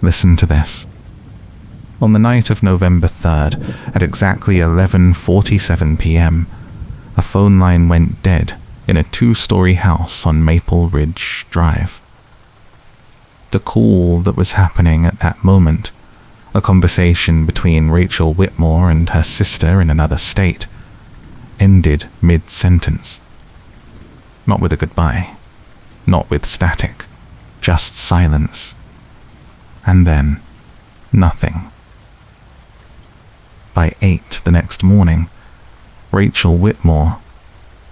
Listen to this. On the night of November 3rd, at exactly 11:47 p.m., a phone line went dead in a 2-story house on Maple Ridge Drive. The call that was happening at that moment, a conversation between Rachel Whitmore and her sister in another state, ended mid-sentence. Not with a goodbye, not with static, just silence. And then, nothing. By 8 the next morning, Rachel Whitmore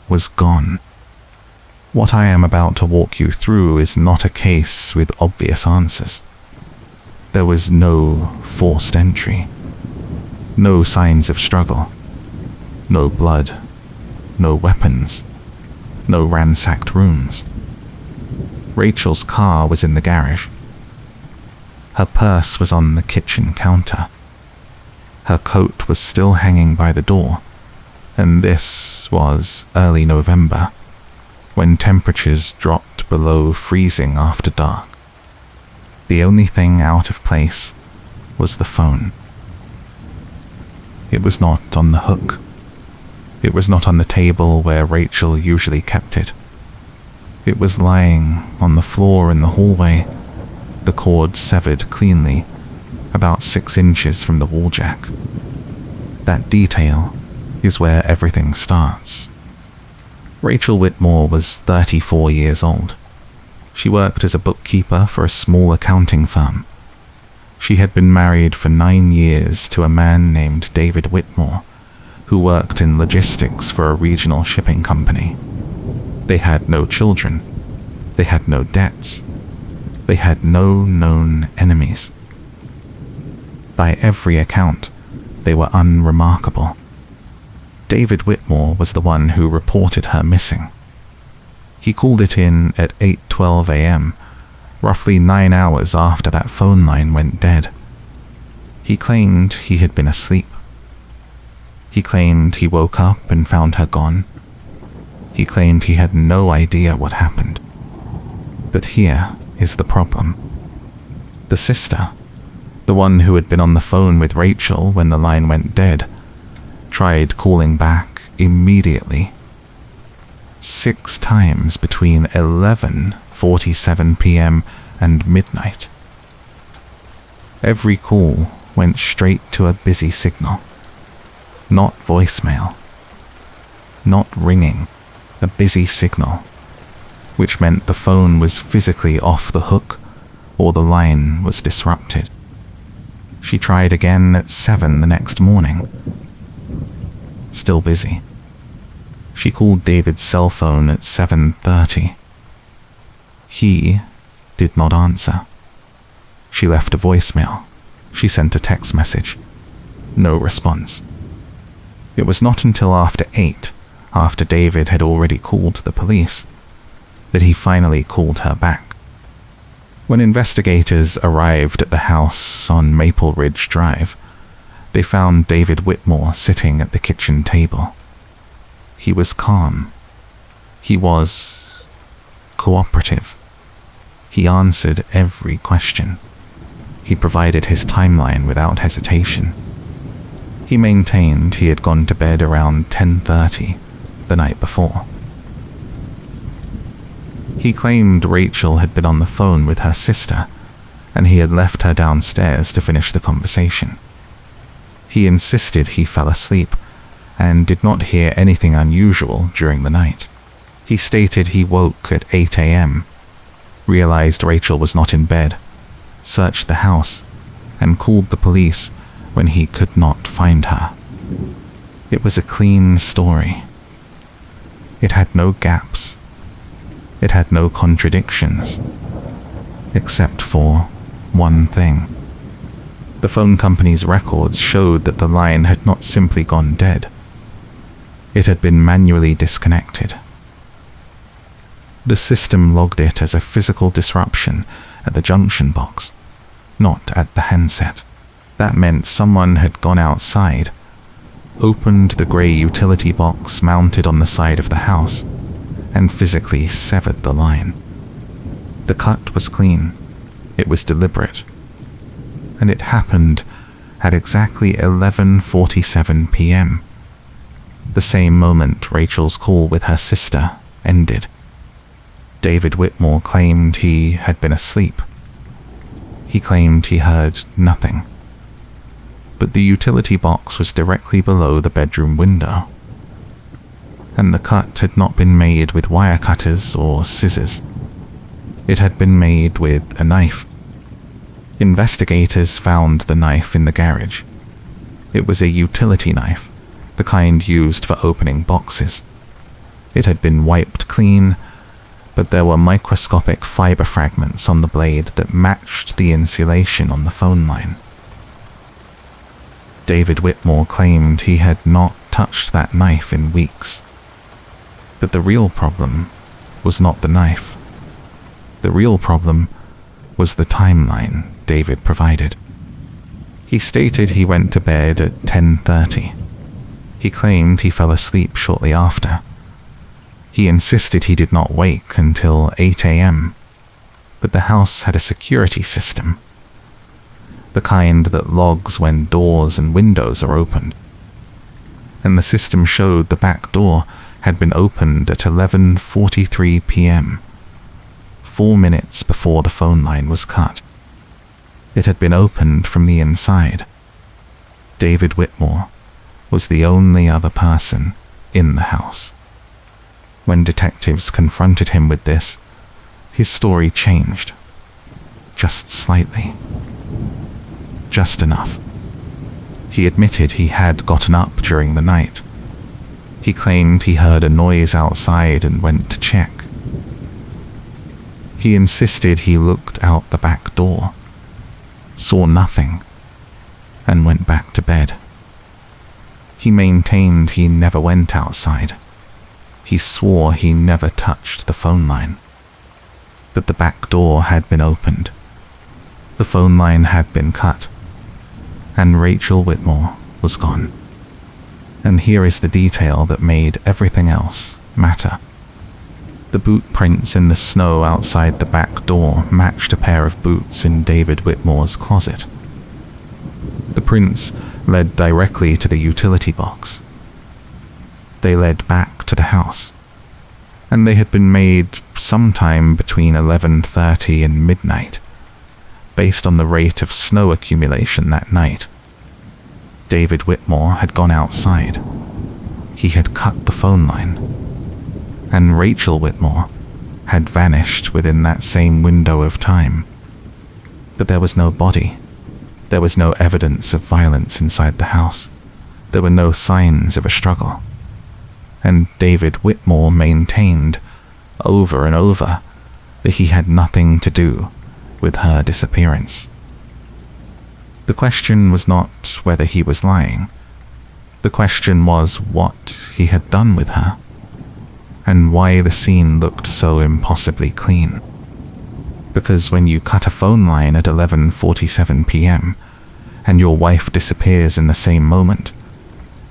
was gone. What I am about to walk you through is not a case with obvious answers. There was no forced entry, no signs of struggle, no blood, no weapons, no ransacked rooms. Rachel's car was in the garage. Her purse was on the kitchen counter. Her coat was still hanging by the door, and this was early November, when temperatures dropped below freezing after dark. The only thing out of place was the phone. It was not on the hook. It was not on the table where Rachel usually kept it. It was lying on the floor in the hallway, the cord severed cleanly, about 6 inches from the wall jack. That detail is where everything starts. Rachel Whitmore was 34 years old. She worked as a bookkeeper for a small accounting firm. She had been married for 9 years to a man named David Whitmore, who worked in logistics for a regional shipping company. They had no children. They had no debts. They had no known enemies. By every account, they were unremarkable. David Whitmore was the one who reported her missing. He called it in at 8:12 a.m., roughly 9 hours after that phone line went dead. He claimed he had been asleep. He claimed he woke up and found her gone. He claimed he had no idea what happened. But here is the problem. The sister, the one who had been on the phone with Rachel when the line went dead, tried calling back immediately. 6 times between 11:47 p.m. and midnight. Every call went straight to a busy signal. Not voicemail. Not ringing. A busy signal. Which meant the phone was physically off the hook or the line was disrupted. She tried again at 7 the next morning. Still busy. She called David's cell phone at 7:30. He did not answer. She left a voicemail. She sent a text message. No response. It was not until after 8, after David had already called the police, that he finally called her back. When investigators arrived at the house on Maple Ridge Drive, they found David Whitmore sitting at the kitchen table. He was calm. He was cooperative. He answered every question. He provided his timeline without hesitation. He maintained he had gone to bed around 10:30 the night before. He claimed Rachel had been on the phone with her sister, and he had left her downstairs to finish the conversation. He insisted he fell asleep and did not hear anything unusual during the night. He stated he woke at 8 a.m., realized Rachel was not in bed, searched the house, and called the police when he could not find her. It was a clean story. It had no gaps. It had no contradictions, except for one thing. The phone company's records showed that the line had not simply gone dead. It had been manually disconnected. The system logged it as a physical disruption at the junction box, not at the handset. That meant someone had gone outside, opened the grey utility box mounted on the side of the house, and physically severed the line. The cut was clean. It was deliberate. and it happened at exactly 11:47 p.m., the same moment Rachel's call with her sister ended. David Whitmore claimed he had been asleep. He claimed he heard nothing. But the utility box was directly below the bedroom window, and the cut had not been made with wire cutters or scissors. It had been made with a knife. Investigators found the knife in the garage. It was a utility knife, the kind used for opening boxes. It had been wiped clean, but there were microscopic fiber fragments on the blade that matched the insulation on the phone line. David Whitmore claimed he had not touched that knife in weeks. But the real problem was not the knife. The real problem was the timeline David provided. He stated he went to bed at 10:30. He claimed he fell asleep shortly after. He insisted he did not wake until 8 a.m., but the house had a security system, the kind that logs when doors and windows are opened. And the system showed the back door had been opened at 11:43 p.m., 4 minutes before the phone line was cut. It had been opened from the inside. David Whitmore was the only other person in the house. When detectives confronted him with this, his story changed. Just slightly. Just enough. He admitted he had gotten up during the night. He claimed he heard a noise outside and went to check. He insisted he looked out the back door, saw nothing, and went back to bed. He maintained he never went outside. He swore he never touched the phone line. But the back door had been opened. The phone line had been cut. And Rachel Whitmore was gone. And here is the detail that made everything else matter. The boot prints in the snow outside the back door matched a pair of boots in David Whitmore's closet. The prints led directly to the utility box. They led back to the house, and they had been made sometime between 11:30 and midnight, based on the rate of snow accumulation that night. David Whitmore had gone outside. He had cut the phone line, and Rachel Whitmore had vanished within that same window of time. But there was no body. There was no evidence of violence inside the house. There were no signs of a struggle. And David Whitmore maintained, over and over, that he had nothing to do with her disappearance. The question was not whether he was lying. The question was what he had done with her, and why the scene looked so impossibly clean. Because when you cut a phone line at 11:47 p.m., and your wife disappears in the same moment,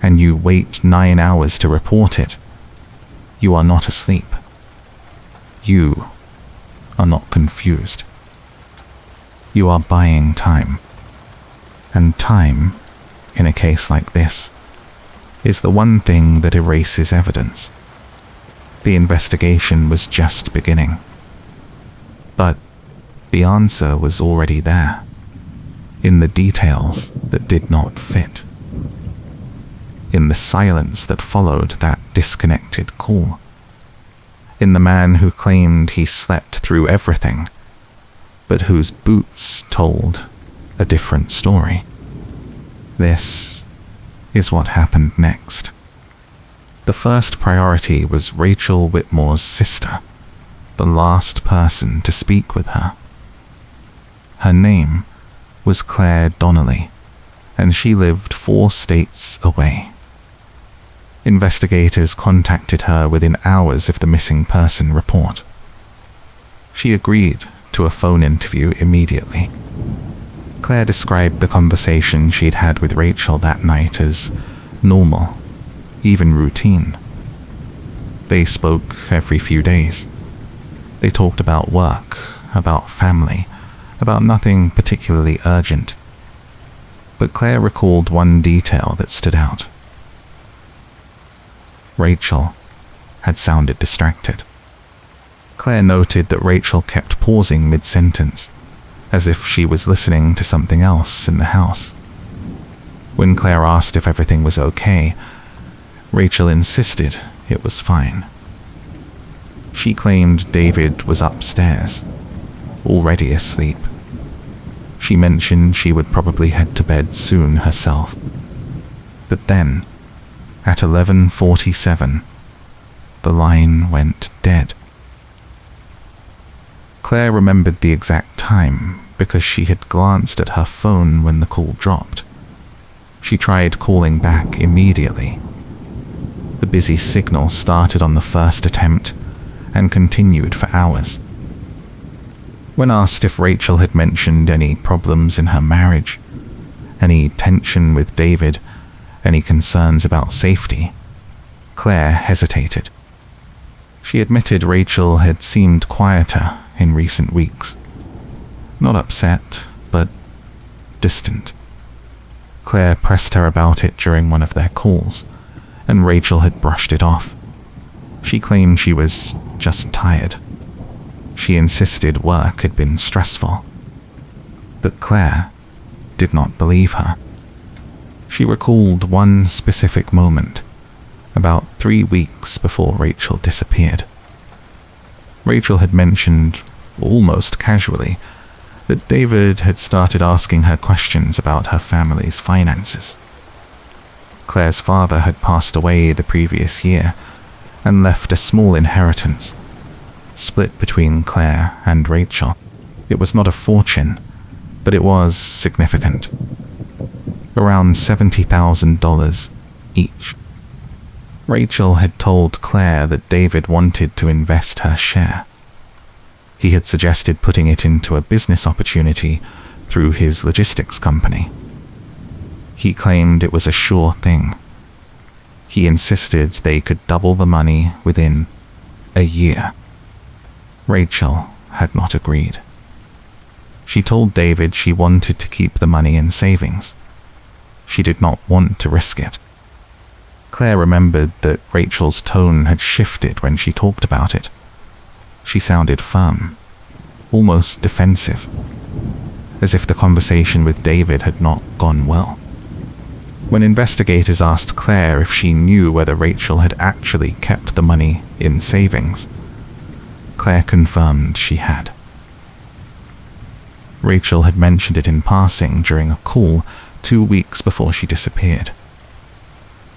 and you wait 9 hours to report it, you are not asleep. You are not confused. You are buying time. And time, in a case like this, is the one thing that erases evidence. The investigation was just beginning. But the answer was already there, in the details that did not fit. In the silence that followed that disconnected call. In the man who claimed he slept through everything, but whose boots told a different story. This is what happened next. The first priority was Rachel Whitmore's sister, the last person to speak with her. Her name was Claire Donnelly, and she lived 4 states away. Investigators contacted her within hours of the missing person report. She agreed to a phone interview immediately. Claire described the conversation she'd had with Rachel that night as normal, even routine. They spoke every few days. They talked about work, about family, about nothing particularly urgent. but Claire recalled one detail that stood out. Rachel had sounded distracted. Claire noted that Rachel kept pausing mid-sentence, as if she was listening to something else in the house. When Claire asked if everything was okay, Rachel insisted it was fine. She claimed David was upstairs, already asleep. She mentioned she would probably head to bed soon herself. But then, at 11:47, the line went dead. Claire remembered the exact time because she had glanced at her phone when the call dropped. She tried calling back immediately. The busy signal started on the first attempt and continued for hours. When asked if Rachel had mentioned any problems in her marriage, any tension with David, any concerns about safety, Claire hesitated. She admitted Rachel had seemed quieter in recent weeks. Not upset, but distant. Claire pressed her about it during one of their calls, and Rachel had brushed it off. She claimed she was just tired. She insisted work had been stressful. But Claire did not believe her. She recalled one specific moment, about 3 weeks before Rachel disappeared. Rachel had mentioned, almost casually, that David had started asking her questions about her family's finances. Claire's father had passed away the previous year and left a small inheritance, split between Claire and Rachel. It was not a fortune, but it was significant. Around $70,000 each. Rachel had told Claire that David wanted to invest her share. He had suggested putting it into a business opportunity through his logistics company. He claimed it was a sure thing. He insisted they could double the money within a year. Rachel had not agreed. She told David she wanted to keep the money in savings. She did not want to risk it. Claire remembered that Rachel's tone had shifted when she talked about it. She sounded firm, almost defensive, as if the conversation with David had not gone well. When investigators asked Claire if she knew whether Rachel had actually kept the money in savings, Claire confirmed she had. Rachel had mentioned it in passing during a call 2 weeks before she disappeared.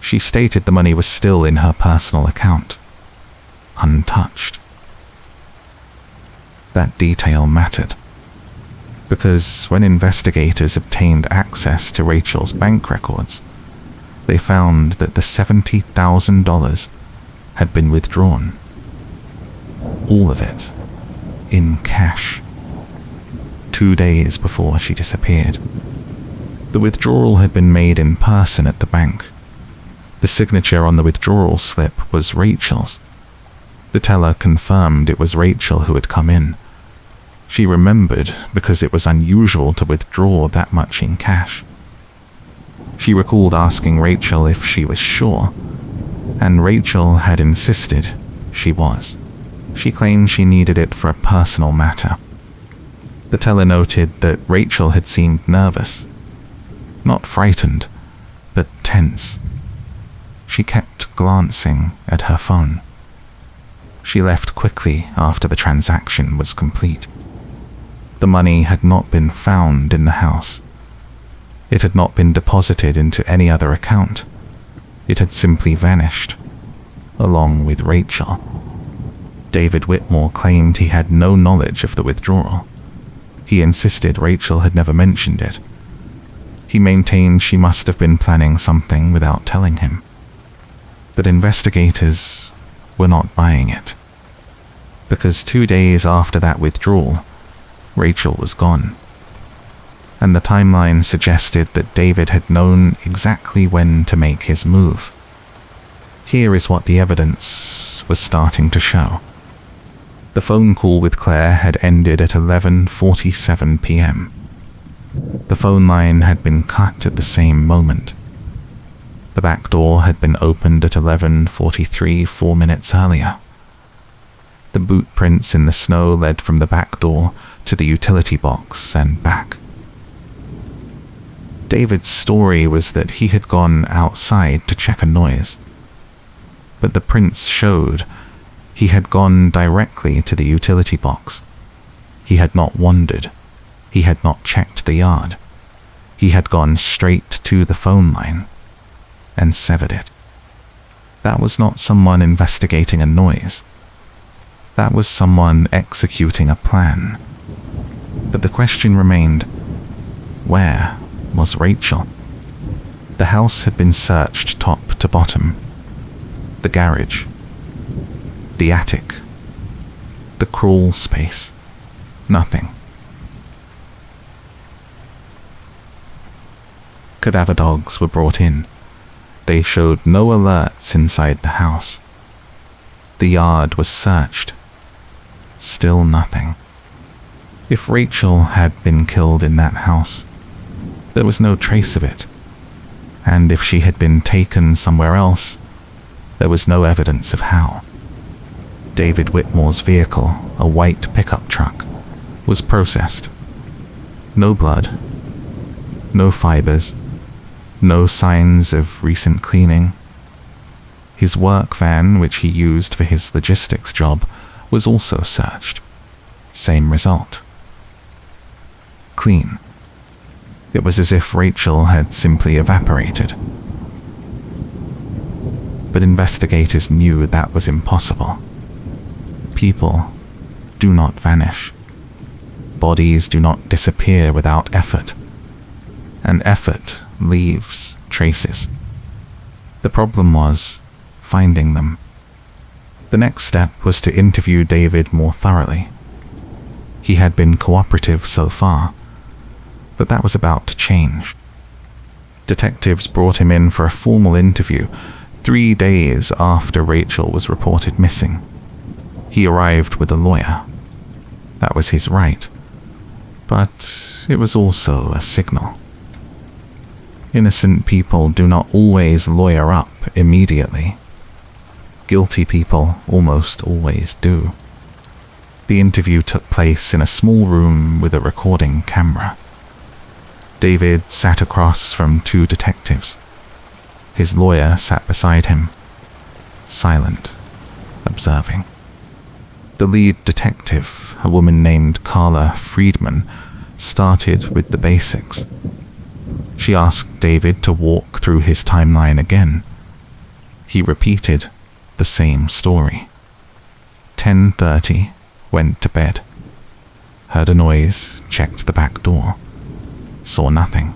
She stated the money was still in her personal account, untouched. That detail mattered, because when investigators obtained access to Rachel's bank records, they found that the $70,000 had been withdrawn. All of it, in cash, 2 days before she disappeared. The withdrawal had been made in person at the bank. The signature on the withdrawal slip was Rachel's. The teller confirmed it was Rachel who had come in. She remembered because it was unusual to withdraw that much in cash. She recalled asking Rachel if she was sure, and Rachel had insisted she was. She claimed she needed it for a personal matter. The teller noted that Rachel had seemed nervous, not frightened, but tense. She kept glancing at her phone. She left quickly after the transaction was complete. The money had not been found in the house. It had not been deposited into any other account. It had simply vanished, along with Rachel. David Whitmore claimed he had no knowledge of the withdrawal. He insisted Rachel had never mentioned it. He maintained she must have been planning something without telling him. But investigators were not buying it, because 2 days after that withdrawal, Rachel was gone, and the timeline suggested that David had known exactly when to make his move. Here is what the evidence was starting to show. The phone call with Claire had ended at 11:47 p.m. The phone line had been cut at the same moment. The back door had been opened at 11:43, 4 minutes earlier. The boot prints in the snow led from the back door to the utility box and back. David's story was that he had gone outside to check a noise, but the prints showed he had gone directly to the utility box. He had not wandered. He had not checked the yard. He had gone straight to the phone line and severed it. That was not someone investigating a noise. That was someone executing a plan. But the question remained, where was Rachel? The house had been searched top to bottom. The garage, the attic, the crawl space, nothing. Cadaver dogs were brought in. They showed no alerts inside the house. The yard was searched. Still nothing. If Rachel had been killed in that house, there was no trace of it. And if she had been taken somewhere else, there was no evidence of how. David Whitmore's vehicle, a white pickup truck, was processed. No blood, no fibers, no signs of recent cleaning. His work van, which he used for his logistics job, was also searched. Same result. Clean. It was as if Rachel had simply evaporated. But investigators knew that was impossible. People do not vanish. Bodies do not disappear without effort. And effort leaves traces. The problem was finding them. The next step was to interview David more thoroughly. He had been cooperative so far, but that was about to change. Detectives brought him in for a formal interview 3 days after Rachel was reported missing. He arrived with a lawyer. That was his right, but it was also a signal. Innocent people do not always lawyer up immediately. Guilty people almost always do. The interview took place in a small room with a recording camera. David sat across from 2 detectives. His lawyer sat beside him, silent, observing. The lead detective, a woman named Carla Friedman, started with the basics. She asked David to walk through his timeline again. He repeated the same story. 10:30, went to bed. Heard a noise, checked the back door. Saw nothing.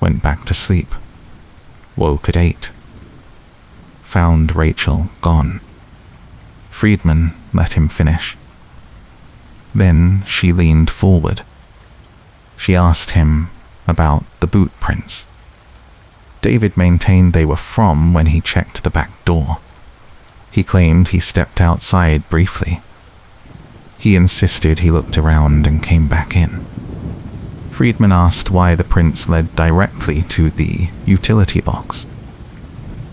Went back to sleep. Woke at 8. Found Rachel gone. Friedman let him finish. Then she leaned forward. She asked him about the boot prints. David maintained they were from when he checked the back door. He claimed he stepped outside briefly. He insisted he looked around and came back in. Friedman asked why the prints led directly to the utility box.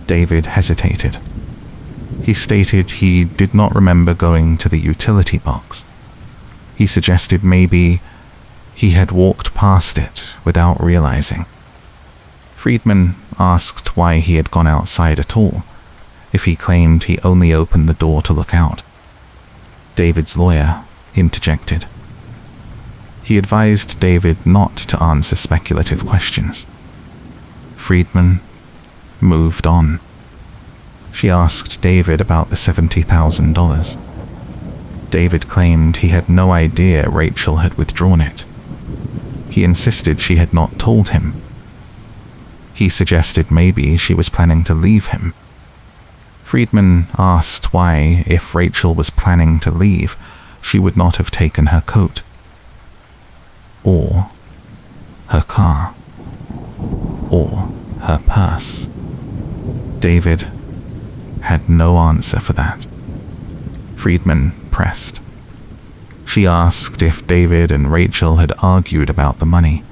David hesitated. He stated he did not remember going to the utility box. He suggested maybe he had walked past it without realizing. Friedman asked why he had gone outside at all, if he claimed he only opened the door to look out. David's lawyer interjected. He advised David not to answer speculative questions. Friedman moved on. She asked David about the $70,000. David claimed he had no idea Rachel had withdrawn it. He insisted she had not told him. He suggested maybe she was planning to leave him. Friedman asked why, if Rachel was planning to leave, she would not have taken her coat. Or her car. Or her purse. David had no answer for that. Friedman pressed. She asked if David and Rachel had argued about the money.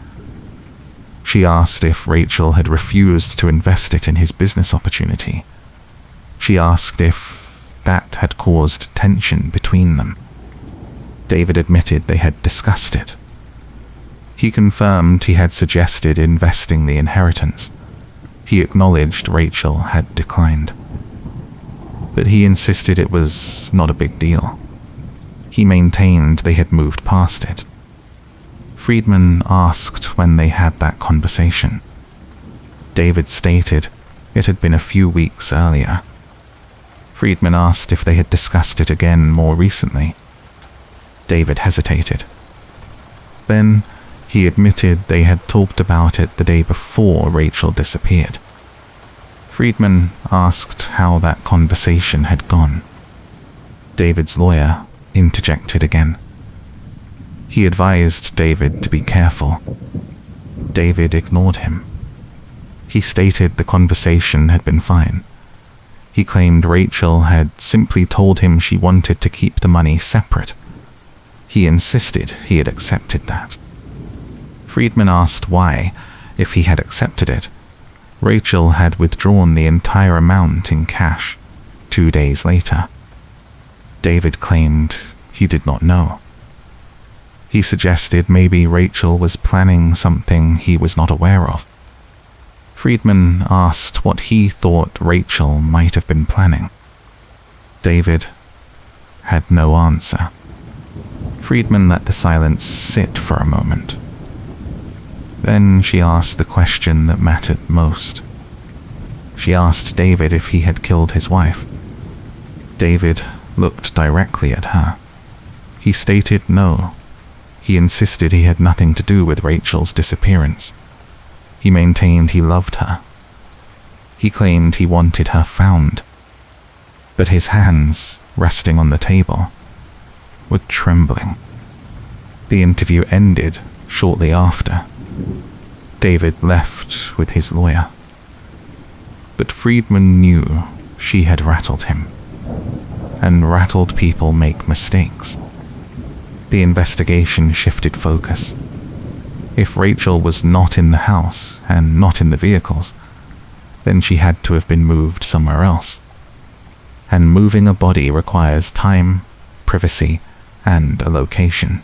She asked if Rachel had refused to invest it in his business opportunity. She asked if that had caused tension between them. David admitted they had discussed it. He confirmed he had suggested investing the inheritance. He acknowledged Rachel had declined. But he insisted it was not a big deal. He maintained they had moved past it. Friedman asked when they had that conversation. David stated it had been a few weeks earlier. Friedman asked if they had discussed it again more recently. David hesitated. Then he admitted they had talked about it the day before Rachel disappeared. Friedman asked how that conversation had gone. David's lawyer interjected again. He advised David to be careful. David ignored him. He stated the conversation had been fine. He claimed Rachel had simply told him she wanted to keep the money separate. He insisted he had accepted that. Friedman asked why, if he had accepted it, Rachel had withdrawn the entire amount in cash 2 days later. David claimed he did not know. He suggested maybe Rachel was planning something he was not aware of. Friedman asked what he thought Rachel might have been planning. David had no answer. Friedman let the silence sit for a moment. Then she asked the question that mattered most. She asked David if he had killed his wife. David looked directly at her. He stated no. He insisted he had nothing to do with Rachel's disappearance. He maintained he loved her. He claimed he wanted her found. But his hands, resting on the table, were trembling. The interview ended shortly after. David left with his lawyer. But Friedman knew she had rattled him. And rattled people make mistakes. The investigation shifted focus. If Rachel was not in the house and not in the vehicles, then she had to have been moved somewhere else. And moving a body requires time, privacy, and a location.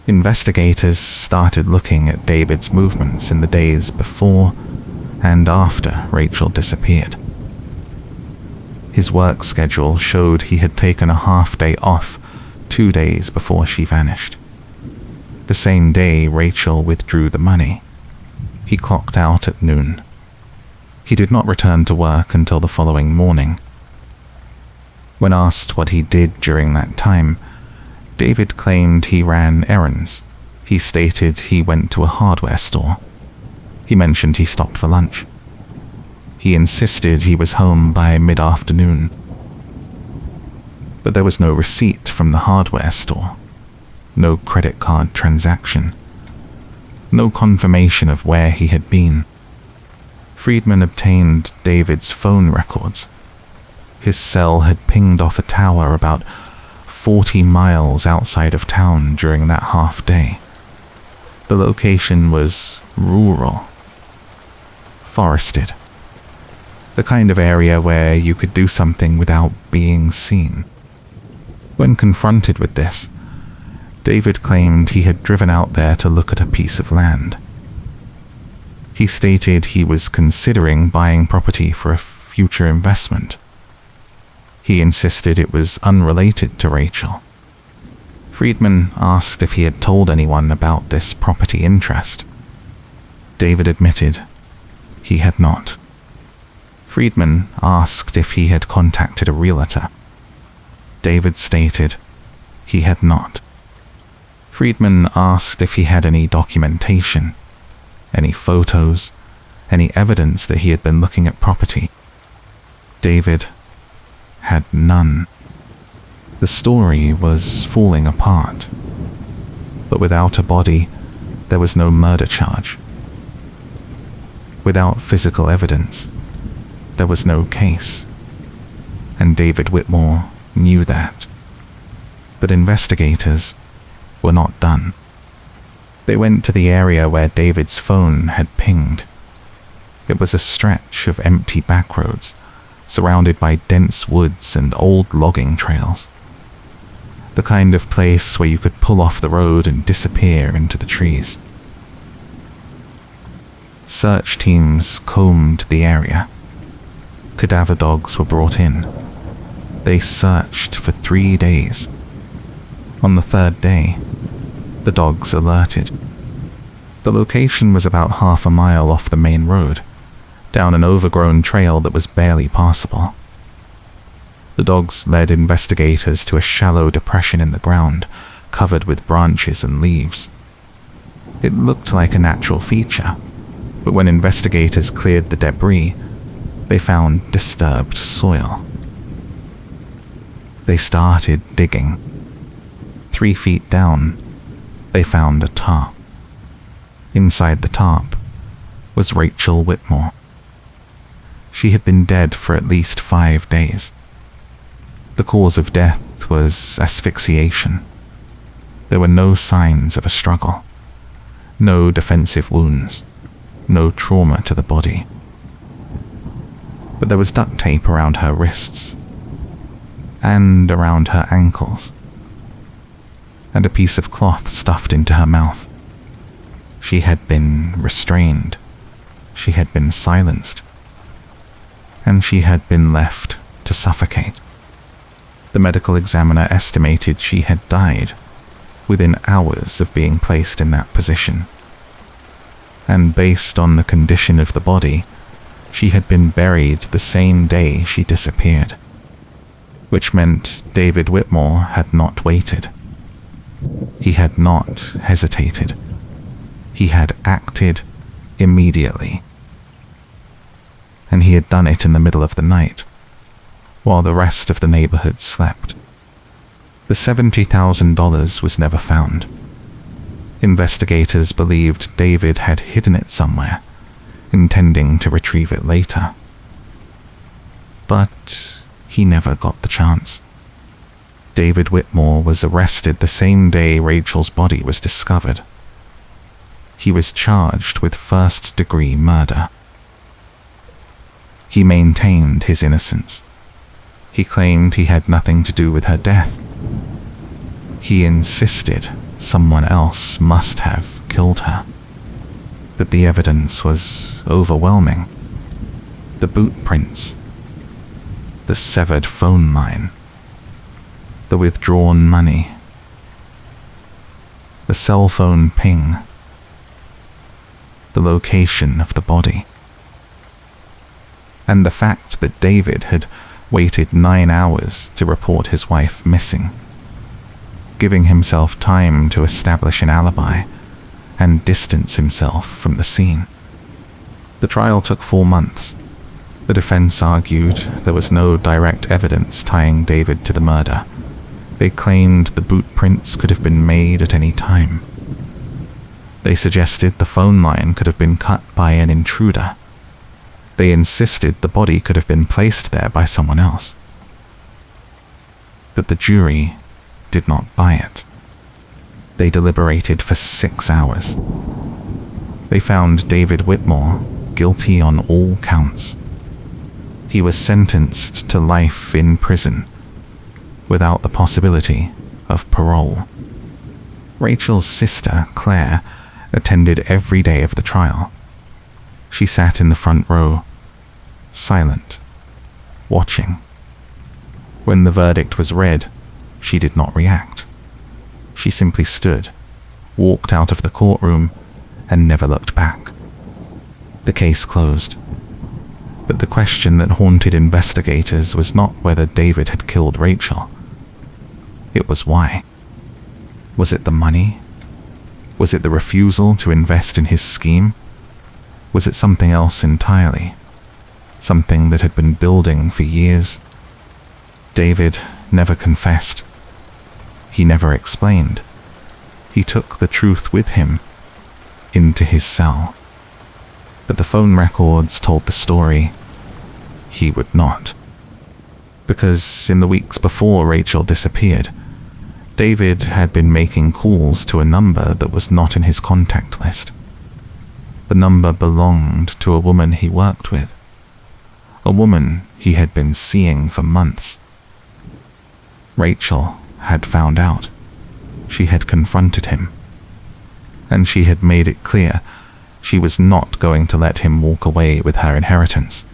Investigators started looking at David's movements in the days before and after Rachel disappeared. His work schedule showed he had taken a half-day off 2 days before she vanished. The same day Rachel withdrew the money. He clocked out at noon. He did not return to work until the following morning. When asked what he did during that time, David claimed he ran errands. He stated he went to a hardware store. He mentioned he stopped for lunch. He insisted he was home by mid-afternoon. But there was no receipt from the hardware store. No credit card transaction. No confirmation of where he had been. Friedman obtained David's phone records. His cell had pinged off a tower about 40 miles outside of town during that half day. The location was rural, forested, the kind of area where you could do something without being seen. When confronted with this, David claimed he had driven out there to look at a piece of land. He stated he was considering buying property for a future investment. He insisted it was unrelated to Rachel. Friedman asked if he had told anyone about this property interest. David admitted he had not. Friedman asked if he had contacted a realtor. David stated he had not. Friedman asked if he had any documentation, any photos, any evidence that he had been looking at property. David had none. The story was falling apart. But without a body, there was no murder charge. Without physical evidence, there was no case. And David Whitmore knew that. But investigators were not done. They went to the area where David's phone had pinged. It was a stretch of empty backroads, surrounded by dense woods and old logging trails. The kind of place where you could pull off the road and disappear into the trees. Search teams combed the area. Cadaver dogs were brought in. They searched for 3 days. On the 3rd day, the dogs alerted. The location was about half a mile off the main road, down an overgrown trail that was barely passable. The dogs led investigators to a shallow depression in the ground, covered with branches and leaves. It looked like a natural feature, but when investigators cleared the debris, they found disturbed soil. They started digging. 3 feet down, they found a tarp. Inside the tarp was Rachel Whitmore. She had been dead for at least 5 days. The cause of death was asphyxiation. There were no signs of a struggle, no defensive wounds, no trauma to the body. But there was duct tape around her wrists, and around her ankles, and a piece of cloth stuffed into her mouth. She had been restrained, she had been silenced, and she had been left to suffocate. The medical examiner estimated she had died within hours of being placed in that position. And based on the condition of the body, she had been buried the same day she disappeared, which meant David Whitmore had not waited. He had not hesitated. He had acted immediately. And he had done it in the middle of the night, while the rest of the neighborhood slept. The $70,000 was never found. Investigators believed David had hidden it somewhere, intending to retrieve it later. But he never got the chance. David Whitmore was arrested the same day Rachel's body was discovered. He was charged with first-degree murder. He maintained his innocence. He claimed he had nothing to do with her death. He insisted someone else must have killed her. But the evidence was overwhelming. The boot prints, the severed phone line, the withdrawn money, the cell phone ping, the location of the body, and the fact that David had waited 9 hours to report his wife missing, giving himself time to establish an alibi and distance himself from the scene. The trial took 4 months. The defense argued there was no direct evidence tying David to the murder. They claimed the boot prints could have been made at any time. They suggested the phone line could have been cut by an intruder. They insisted the body could have been placed there by someone else. But the jury did not buy it. They deliberated for 6 hours. They found David Whitmore guilty on all counts. He was sentenced to life in prison, without the possibility of parole. Rachel's sister, Claire, attended every day of the trial. She sat in the front row, silent, watching. When the verdict was read, she did not react. She simply stood, walked out of the courtroom, and never looked back. The case closed. But the question that haunted investigators was not whether David had killed Rachel. It was why. Was it the money? Was it the refusal to invest in his scheme? Was it something else entirely? Something that had been building for years? David never confessed. He never explained. He took the truth with him into his cell. But the phone records told the story. He would not. Because in the weeks before Rachel disappeared, David had been making calls to a number that was not in his contact list. The number belonged to a woman he worked with, a woman he had been seeing for months. Rachel had found out. She had confronted him, and she had made it clear she was not going to let him walk away with her inheritance.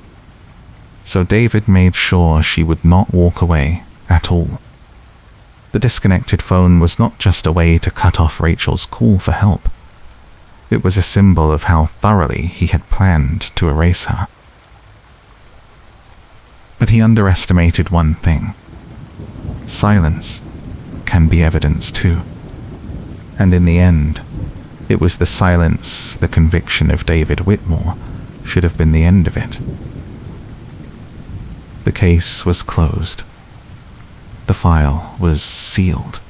So David made sure she would not walk away at all. The disconnected phone was not just a way to cut off Rachel's call for help. It was a symbol of how thoroughly he had planned to erase her. But he underestimated one thing. Silence can be evidence too. And in the end, it was the silence, the conviction of David Whitmore, should have been the end of it. The case was closed. The file was sealed.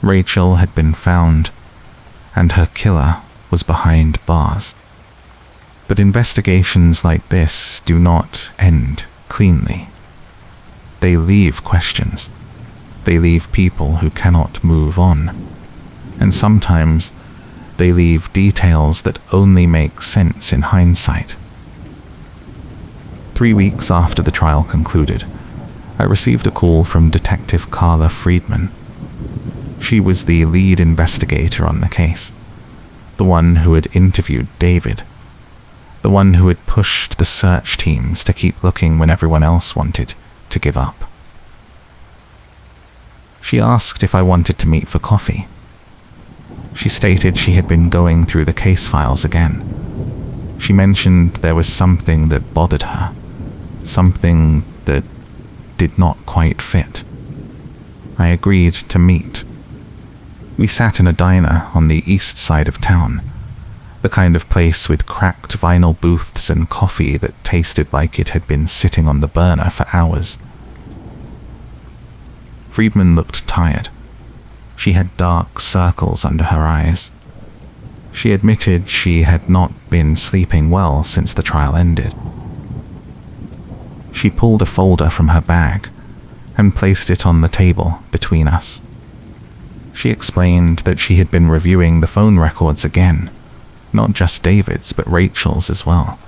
Rachel had been found, and her killer was behind bars. But investigations like this do not end cleanly. They leave questions. They leave people who cannot move on. And sometimes they leave details that only make sense in hindsight. 3 weeks after the trial concluded, I received a call from Detective Carla Friedman. She was the lead investigator on the case, the one who had interviewed David, the one who had pushed the search teams to keep looking when everyone else wanted to give up. She asked if I wanted to meet for coffee. She stated she had been going through the case files again. She mentioned there was something that bothered her, something that did not quite fit. I agreed to meet. We sat in a diner on the east side of town, the kind of place with cracked vinyl booths and coffee that tasted like it had been sitting on the burner for hours. Friedman looked tired. She had dark circles under her eyes. She admitted she had not been sleeping well since the trial ended. She pulled a folder from her bag and placed it on the table between us. She explained that she had been reviewing the phone records again, not just David's but Rachel's as well.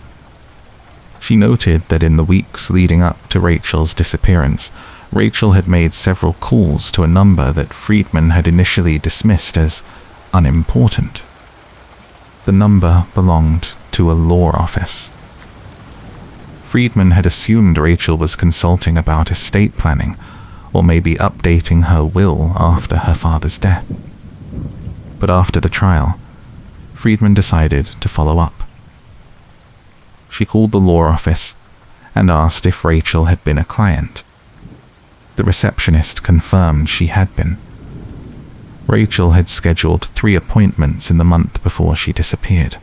She noted that in the weeks leading up to Rachel's disappearance, Rachel had made several calls to a number that Friedman had initially dismissed as unimportant. The number belonged to a law office. Friedman had assumed Rachel was consulting about estate planning, or maybe updating her will after her father's death. But after the trial, Friedman decided to follow up. She called the law office and asked if Rachel had been a client. The receptionist confirmed she had been. Rachel had scheduled 3 appointments in the month before she disappeared.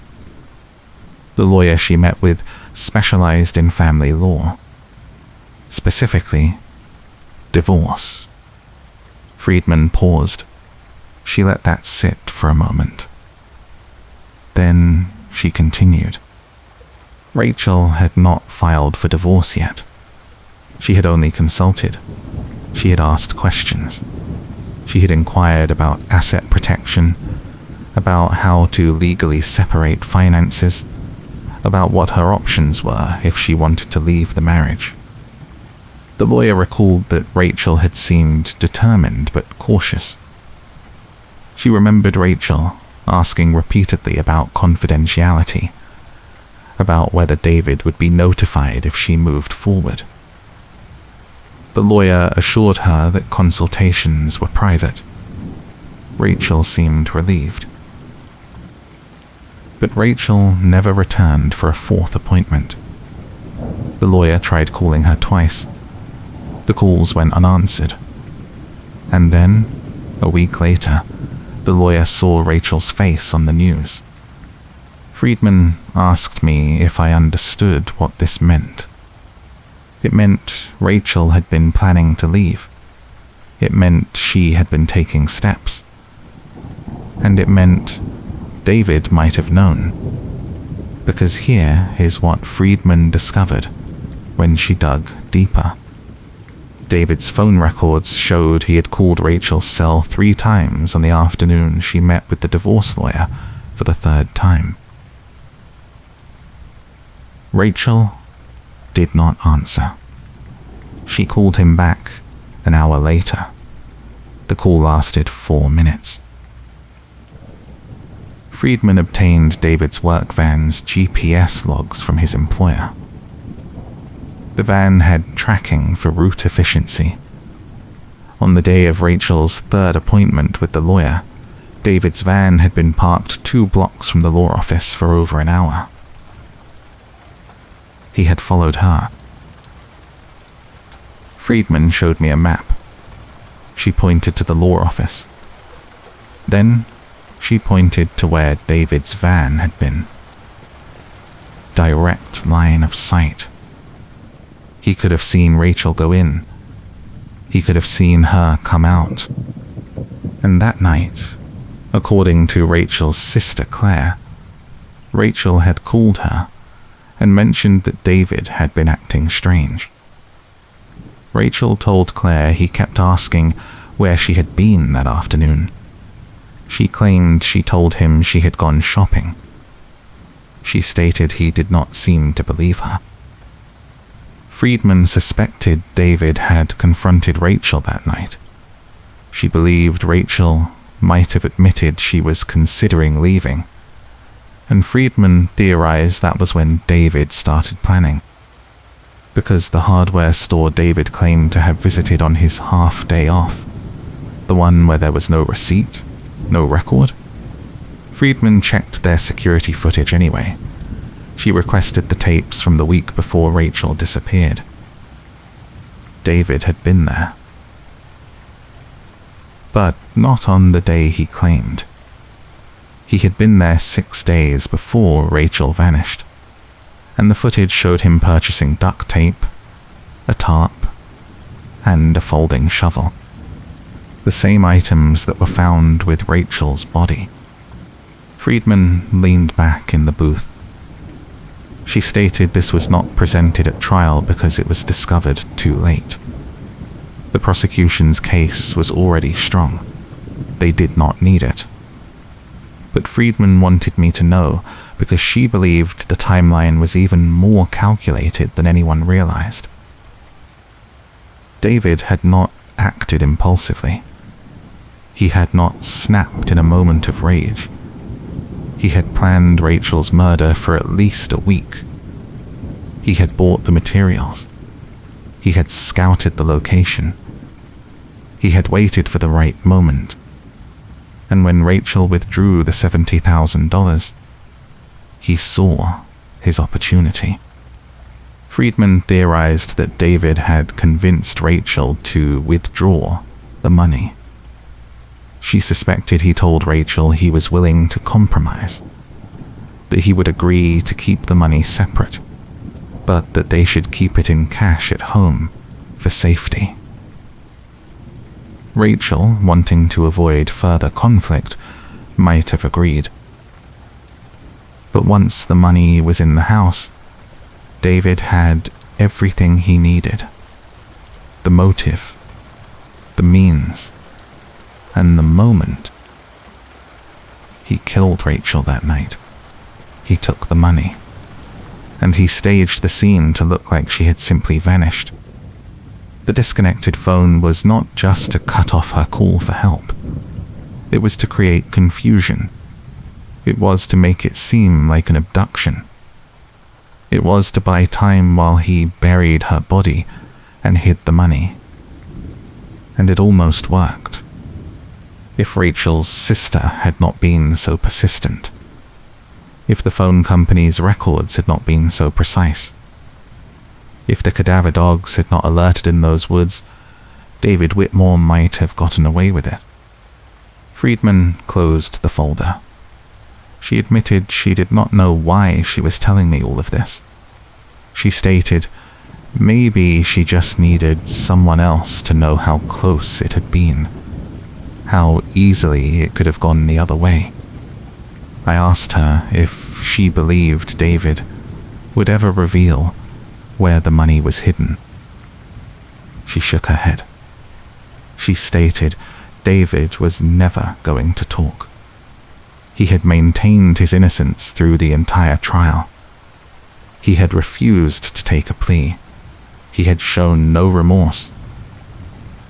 The lawyer she met with specialized in family law, specifically divorce. Friedman paused. She let that sit for a moment. Then she continued. Rachel had not filed for divorce yet. She had only consulted. She had asked questions. She had inquired about asset protection, about how to legally separate finances, about what her options were if she wanted to leave the marriage. The lawyer recalled that Rachel had seemed determined but cautious. She remembered Rachel asking repeatedly about confidentiality, about whether David would be notified if she moved forward. The lawyer assured her that consultations were private. Rachel seemed relieved. But Rachel never returned for a 4th appointment. The lawyer tried calling her twice. The calls went unanswered. And then, a week later, the lawyer saw Rachel's face on the news. Friedman asked me if I understood what this meant. It meant Rachel had been planning to leave. It meant she had been taking steps. And it meant David might have known. Because here is what Friedman discovered when she dug deeper. David's phone records showed he had called Rachel's cell 3 times on the afternoon she met with the divorce lawyer for the 3rd time. Rachel did not answer. She called him back an hour later. The call lasted 4 minutes. Friedman obtained David's work van's GPS logs from his employer. The van had tracking for route efficiency. On the day of Rachel's 3rd appointment with the lawyer, David's van had been parked 2 blocks from the law office for over an hour. He had followed her. Friedman showed me a map. She pointed to the law office. Then she pointed to where David's van had been. Direct line of sight. He could have seen Rachel go in. He could have seen her come out. And that night, according to Rachel's sister Claire, Rachel had called her and mentioned that David had been acting strange. Rachel told Claire he kept asking where she had been that afternoon. She claimed she told him she had gone shopping. She stated he did not seem to believe her. Friedman suspected David had confronted Rachel that night. She believed Rachel might have admitted she was considering leaving, and Friedman theorized that was when David started planning. Because the hardware store David claimed to have visited on his half-day off, the one where there was no receipt, no record, Friedman checked their security footage anyway. She requested the tapes from the week before Rachel disappeared. David had been there. But not on the day he claimed. He had been there 6 days before Rachel vanished, and the footage showed him purchasing duct tape, a tarp, and a folding shovel. The same items that were found with Rachel's body. Friedman leaned back in the booth. She stated this was not presented at trial because it was discovered too late. The prosecution's case was already strong. They did not need it. But Friedman wanted me to know because she believed the timeline was even more calculated than anyone realized. David had not acted impulsively. He had not snapped in a moment of rage. He had planned Rachel's murder for at least a week. He had bought the materials. He had scouted the location. He had waited for the right moment. And when Rachel withdrew the $70,000, he saw his opportunity. Friedman theorized that David had convinced Rachel to withdraw the money. She suspected he told Rachel he was willing to compromise, that he would agree to keep the money separate, but that they should keep it in cash at home for safety. Rachel, wanting to avoid further conflict, might have agreed. But once the money was in the house, David had everything he needed. The motive, the means, and the moment. He killed Rachel that night. He took the money. And he staged the scene to look like she had simply vanished. The disconnected phone was not just to cut off her call for help. It was to create confusion. It was to make it seem like an abduction. It was to buy time while he buried her body and hid the money. And it almost worked. If Rachel's sister had not been so persistent. If the phone company's records had not been so precise. If the cadaver dogs had not alerted in those woods, David Whitmore might have gotten away with it. Friedman closed the folder. She admitted she did not know why she was telling me all of this. She stated maybe she just needed someone else to know how close it had been, how easily it could have gone the other way. I asked her if she believed David would ever reveal where the money was hidden. She shook her head. She stated David was never going to talk. He had maintained his innocence through the entire trial. He had refused to take a plea. He had shown no remorse.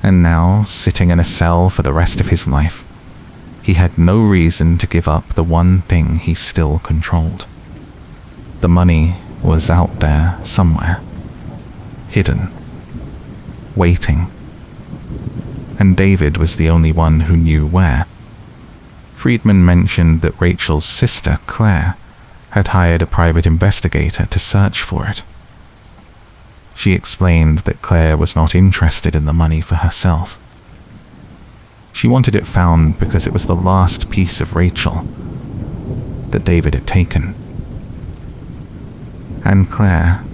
And now, sitting in a cell for the rest of his life, he had no reason to give up the one thing he still controlled. The money was out there somewhere, hidden, waiting. And David was the only one who knew where. Friedman mentioned that Rachel's sister, Claire, had hired a private investigator to search for it. She explained that Claire was not interested in the money for herself. She wanted it found because it was the last piece of Rachel that David had taken. And Claire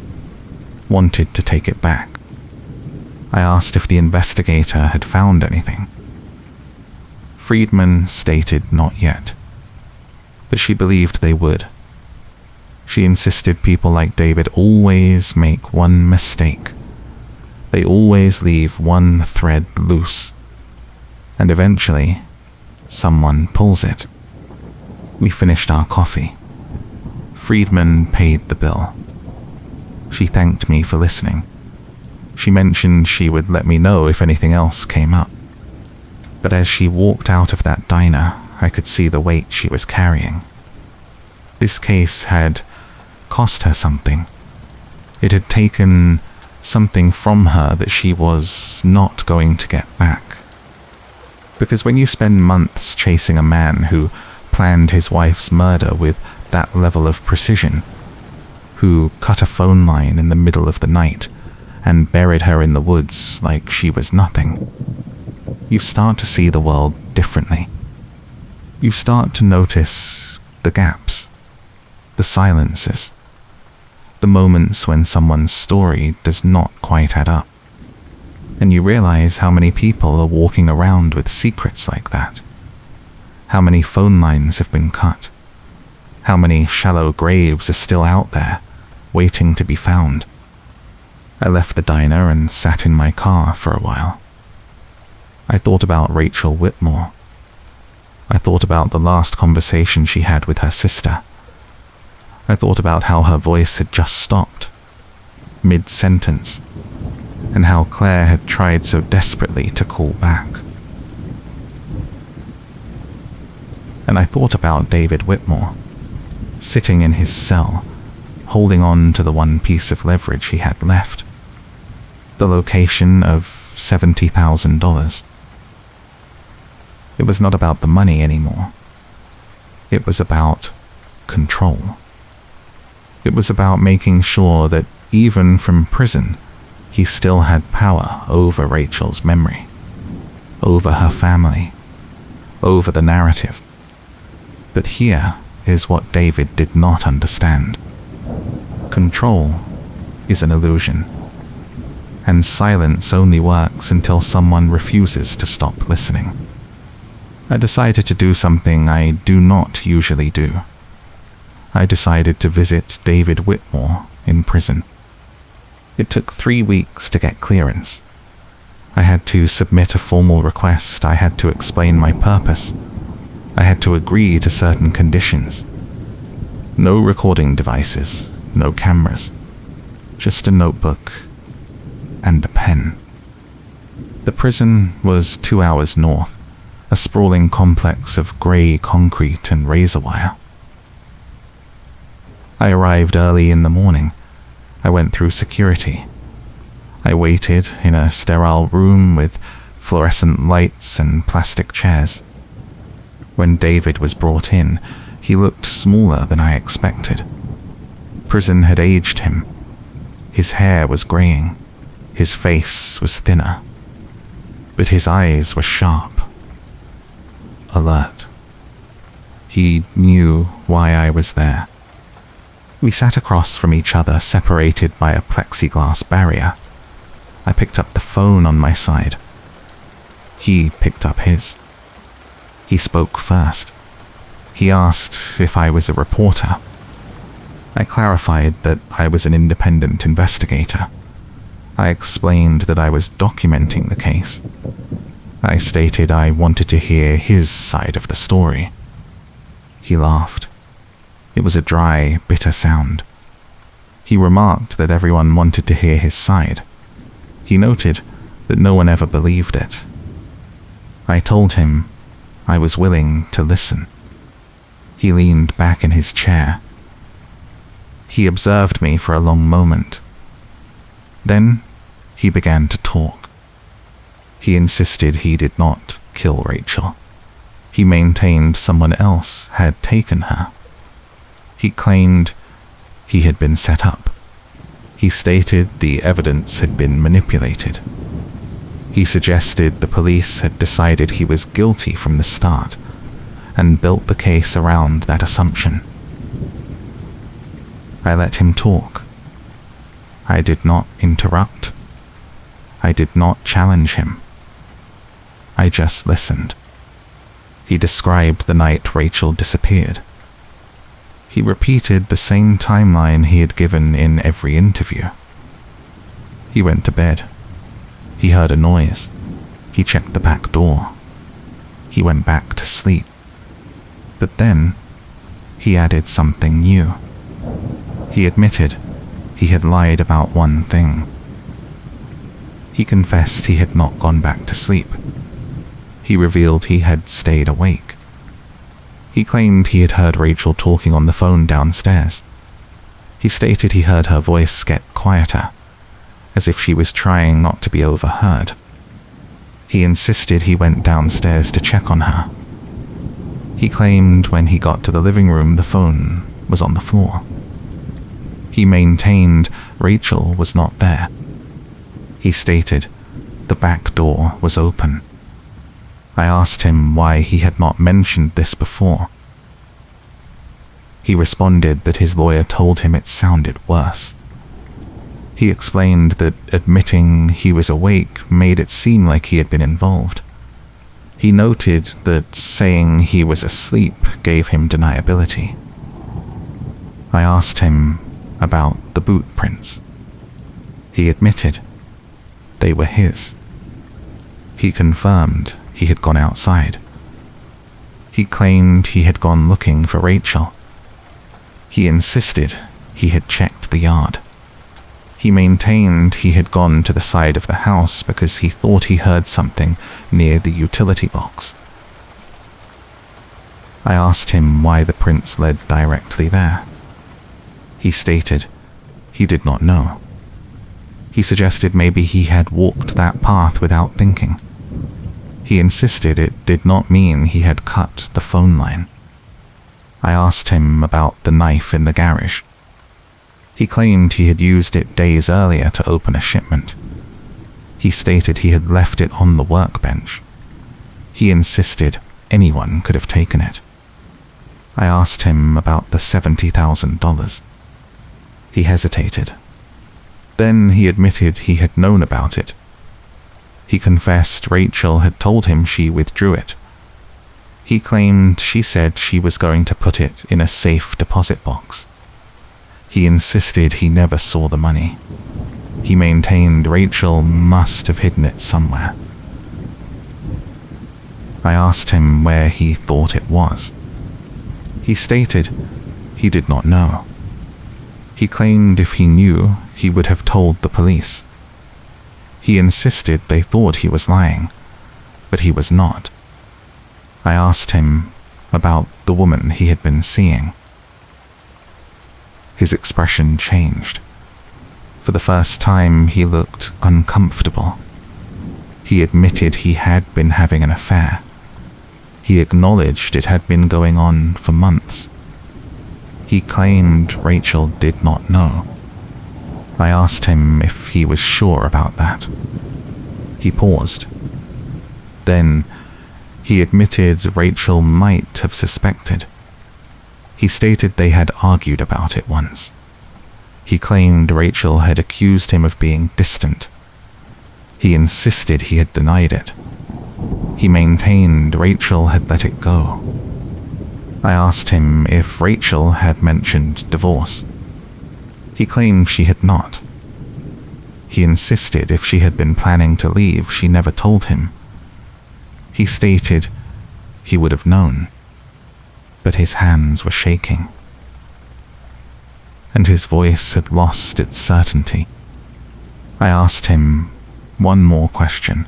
wanted to take it back. I asked if the investigator had found anything. Friedman stated not yet, but she believed they would. She insisted people like David always make one mistake. They always leave one thread loose, and eventually, someone pulls it. We finished our coffee. Friedman paid the bill. She thanked me for listening. She mentioned she would let me know if anything else came up. But as she walked out of that diner, I could see the weight she was carrying. This case had cost her something. It had taken something from her that she was not going to get back. Because when you spend months chasing a man who planned his wife's murder with that level of precision, who cut a phone line in the middle of the night and buried her in the woods like she was nothing, you start to see the world differently. You start to notice the gaps, the silences, the moments when someone's story does not quite add up. And you realize how many people are walking around with secrets like that. How many phone lines have been cut. How many shallow graves are still out there, waiting to be found. I left the diner and sat in my car for a while. I thought about Rachel Whitmore. I thought about the last conversation she had with her sister. I thought about how her voice had just stopped, mid-sentence, and how Claire had tried so desperately to call back. And I thought about David Whitmore, sitting in his cell, holding on to the one piece of leverage he had left, the location of $70,000. It was not about the money anymore. It was about control. It was about making sure that even from prison, he still had power over Rachel's memory, over her family, over the narrative. But here is what David did not understand. Control is an illusion, and silence only works until someone refuses to stop listening. I decided to do something I do not usually do. I decided to visit David Whitmore in prison. It took 3 weeks to get clearance. I had to submit a formal request. I had to explain my purpose. I had to agree to certain conditions. No recording devices, no cameras, just a notebook and a pen. The prison was 2 hours north, a sprawling complex of grey concrete and razor wire. I arrived early in the morning. I went through security. I waited in a sterile room with fluorescent lights and plastic chairs. When David was brought in, he looked smaller than I expected. Prison had aged him. His hair was graying. His face was thinner. But his eyes were sharp, alert. He knew why I was there. We sat across from each other, separated by a plexiglass barrier. I picked up the phone on my side. He picked up his. He spoke first. He asked if I was a reporter. I clarified that I was an independent investigator. I explained that I was documenting the case. I stated I wanted to hear his side of the story. He laughed. It was a dry, bitter sound. He remarked that everyone wanted to hear his side. He noted that no one ever believed it. I told him I was willing to listen. He leaned back in his chair. He observed me for a long moment. Then he began to talk. He insisted he did not kill Rachel. He maintained someone else had taken her. He claimed he had been set up. He stated the evidence had been manipulated. He suggested the police had decided he was guilty from the start and built the case around that assumption. I let him talk. I did not interrupt. I did not challenge him. I just listened. He described the night Rachel disappeared. He repeated the same timeline he had given in every interview. He went to bed. He heard a noise. He checked the back door. He went back to sleep. But then, he added something new. He admitted he had lied about one thing. He confessed he had not gone back to sleep. He revealed he had stayed awake. He claimed he had heard Rachel talking on the phone downstairs. He stated he heard her voice get quieter, as if she was trying not to be overheard. He insisted he went downstairs to check on her. He claimed when he got to the living room the phone was on the floor. He maintained Rachel was not there. He stated the back door was open. I asked him why he had not mentioned this before. He responded that his lawyer told him it sounded worse. He explained that admitting he was awake made it seem like he had been involved. He noted that saying he was asleep gave him deniability. I asked him about the boot prints. He admitted they were his. He confirmed he had gone outside. He claimed he had gone looking for Rachel. He insisted he had checked the yard. He maintained he had gone to the side of the house because he thought he heard something near the utility box. I asked him why the prints led directly there. He stated he did not know. He suggested maybe he had walked that path without thinking. He insisted it did not mean he had cut the phone line. I asked him about the knife in the garage. He claimed he had used it days earlier to open a shipment. He stated he had left it on the workbench. He insisted anyone could have taken it. I asked him about the $70,000. He hesitated. Then he admitted he had known about it. He confessed Rachel had told him she withdrew it. He claimed she said she was going to put it in a safe deposit box. He insisted he never saw the money. He maintained Rachel must have hidden it somewhere. I asked him where he thought it was. He stated he did not know. He claimed if he knew, he would have told the police. He insisted they thought he was lying, but he was not. I asked him about the woman he had been seeing. His expression changed. For the first time, he looked uncomfortable. He admitted he had been having an affair. He acknowledged it had been going on for months. He claimed Rachel did not know. I asked him if he was sure about that. He paused. Then, he admitted Rachel might have suspected. He stated they had argued about it once. He claimed Rachel had accused him of being distant. He insisted he had denied it. He maintained Rachel had let it go. I asked him if Rachel had mentioned divorce. He claimed she had not. He insisted if she had been planning to leave, she never told him. He stated he would have known, but his hands were shaking, and his voice had lost its certainty. I asked him one more question.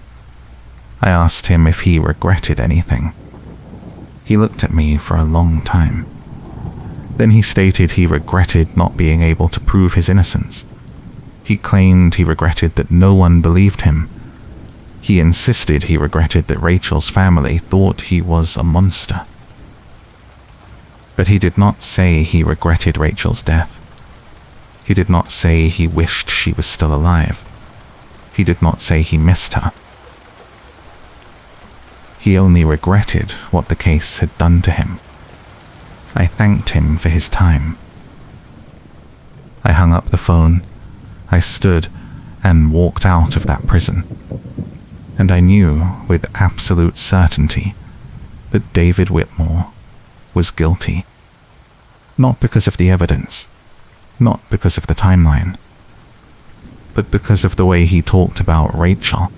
I asked him if he regretted anything. He looked at me for a long time. Then he stated he regretted not being able to prove his innocence. He claimed he regretted that no one believed him. He insisted he regretted that Rachel's family thought he was a monster. But he did not say he regretted Rachel's death. He did not say he wished she was still alive. He did not say he missed her. He only regretted what the case had done to him. I thanked him for his time. I hung up the phone. I stood and walked out of that prison. And I knew with absolute certainty that David Whitmore was guilty. Not because of the evidence, not because of the timeline, but because of the way he talked about Rachel.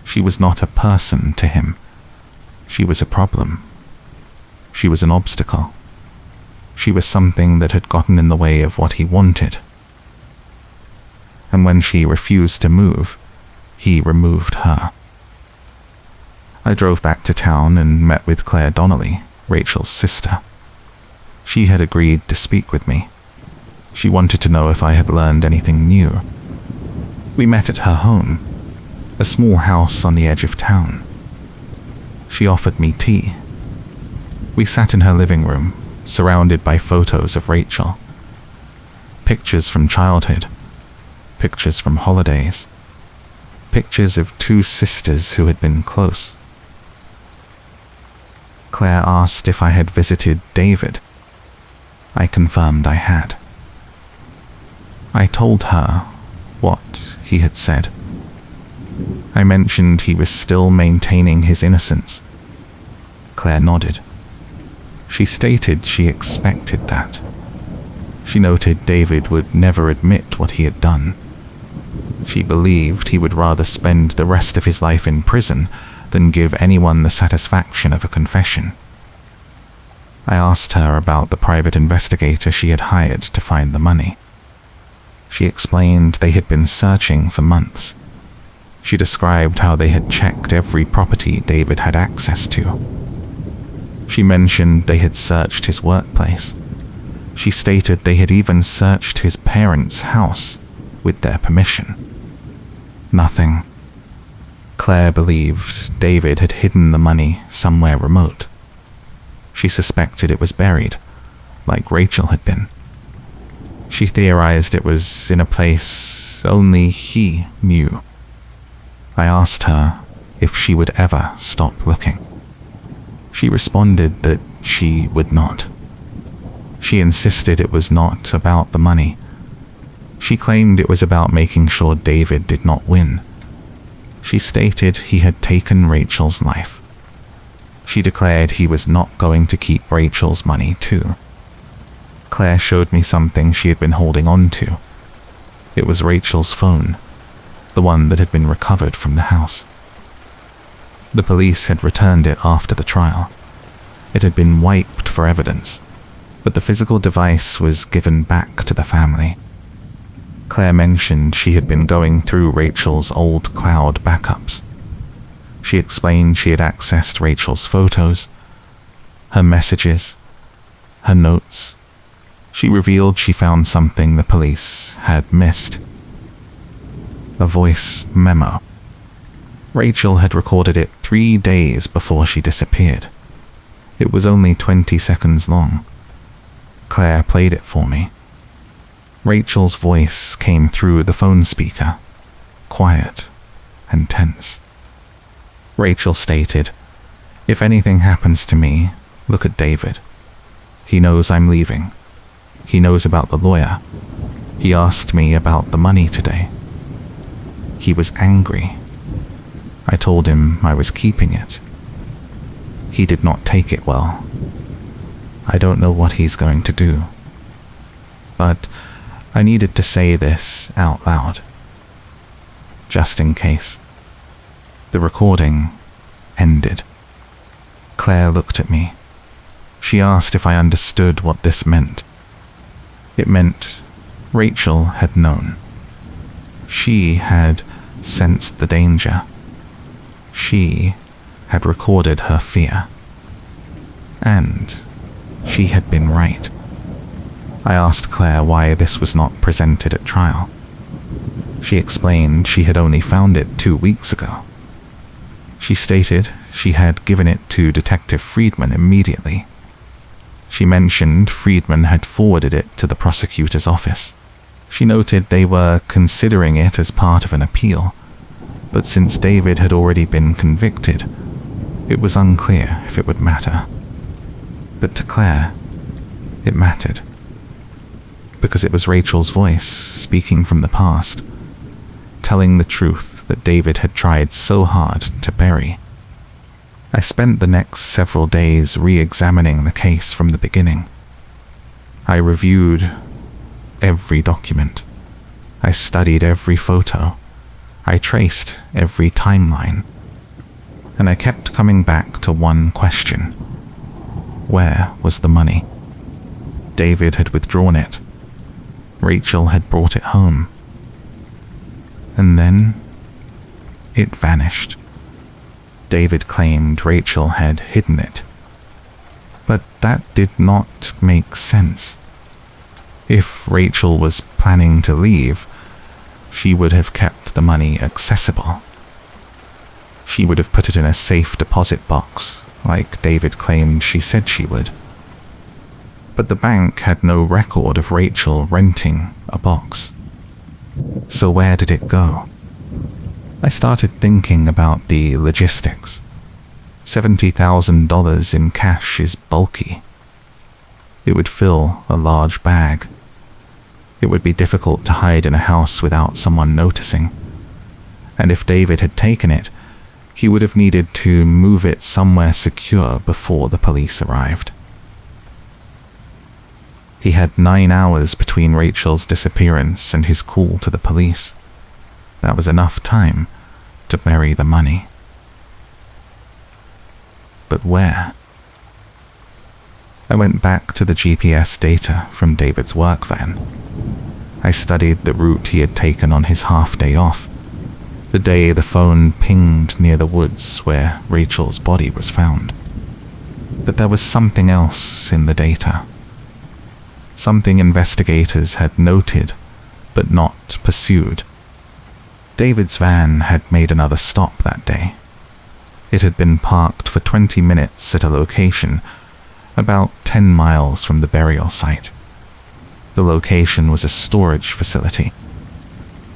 She was not a person to him. She was a problem. She was an obstacle. She was something that had gotten in the way of what he wanted. And when she refused to move, he removed her. I drove back to town and met with Claire Donnelly, Rachel's sister. She had agreed to speak with me. She wanted to know if I had learned anything new. We met at her home, a small house on the edge of town. She offered me tea. We sat in her living room, surrounded by photos of Rachel. Pictures from childhood, pictures from holidays, pictures of two sisters who had been close. Claire asked if I had visited David. I confirmed I had. I told her what he had said. I mentioned he was still maintaining his innocence. Claire nodded. She stated she expected that. She noted David would never admit what he had done. She believed he would rather spend the rest of his life in prison than give anyone the satisfaction of a confession. I asked her about the private investigator she had hired to find the money. She explained they had been searching for months. She described how they had checked every property David had access to. She mentioned they had searched his workplace. She stated they had even searched his parents' house with their permission. Nothing. Claire believed David had hidden the money somewhere remote. She suspected it was buried, like Rachel had been. She theorized it was in a place only he knew. I asked her if she would ever stop looking. She responded that she would not. She insisted it was not about the money. She claimed it was about making sure David did not win. She stated he had taken Rachel's life. She declared he was not going to keep Rachel's money too. Claire showed me something she had been holding on to. It was Rachel's phone, the one that had been recovered from the house. The police had returned it after the trial. It had been wiped for evidence, but the physical device was given back to the family. Claire mentioned she had been going through Rachel's old cloud backups. She explained she had accessed Rachel's photos, her messages, her notes. She revealed she found something the police had missed. A voice memo. Rachel had recorded it 3 days before she disappeared. It was only 20 seconds long. Claire played it for me. Rachel's voice came through the phone speaker, quiet and tense. Rachel stated, "If anything happens to me, look at David. He knows I'm leaving. He knows about the lawyer. He asked me about the money today. He was angry. I told him I was keeping it. He did not take it well. I don't know what he's going to do. But I needed to say this out loud. just in case. The recording ended. Claire looked at me. She asked if I understood what this meant. It meant Rachel had known. She had sensed the danger. She had recorded her fear. And she had been right. I asked Claire why this was not presented at trial. She explained she had only found it 2 weeks ago. She stated she had given it to Detective Friedman immediately. She mentioned Friedman had forwarded it to the prosecutor's office. She noted they were considering it as part of an appeal, but since David had already been convicted, it was unclear if it would matter. But to Claire, it mattered, because it was Rachel's voice speaking from the past, telling the truth that David had tried so hard to bury. I spent the next several days re-examining the case from the beginning. I reviewed every document. I studied every photo. I traced every timeline. And I kept coming back to one question. Where was the money? David had withdrawn it. Rachel had brought it home. And then it vanished. David claimed Rachel had hidden it. But that did not make sense. If Rachel was planning to leave, she would have kept the money accessible. She would have put it in a safe deposit box, like David claimed she said she would. But the bank had no record of Rachel renting a box. So where did it go? I started thinking about the logistics. $70,000 in cash is bulky. It would fill a large bag. It would be difficult to hide in a house without someone noticing. And if David had taken it, he would have needed to move it somewhere secure before the police arrived. He had 9 hours between Rachel's disappearance and his call to the police. That was enough time to bury the money. But where? I went back to the GPS data from David's work van. I studied the route he had taken on his half-day off, the day the phone pinged near the woods where Rachel's body was found. But there was something else in the data. Something investigators had noted, but not pursued. David's van had made another stop that day. It had been parked for 20 minutes at a location about 10 miles from the burial site. The location was a storage facility.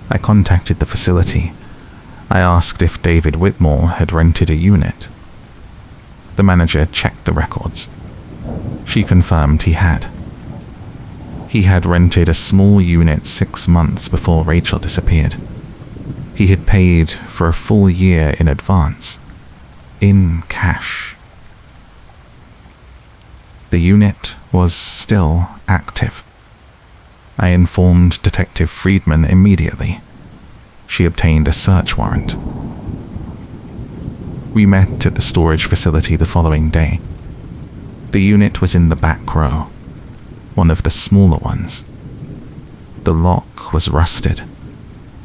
I contacted the facility. I asked if David Whitmore had rented a unit. The manager checked the records. She confirmed he had. He had rented a small unit 6 months before Rachel disappeared. He had paid for a full year in advance, in cash. The unit was still active. I informed Detective Friedman immediately. She obtained a search warrant. We met at the storage facility the following day. The unit was in the back row, one of the smaller ones. The lock was rusted.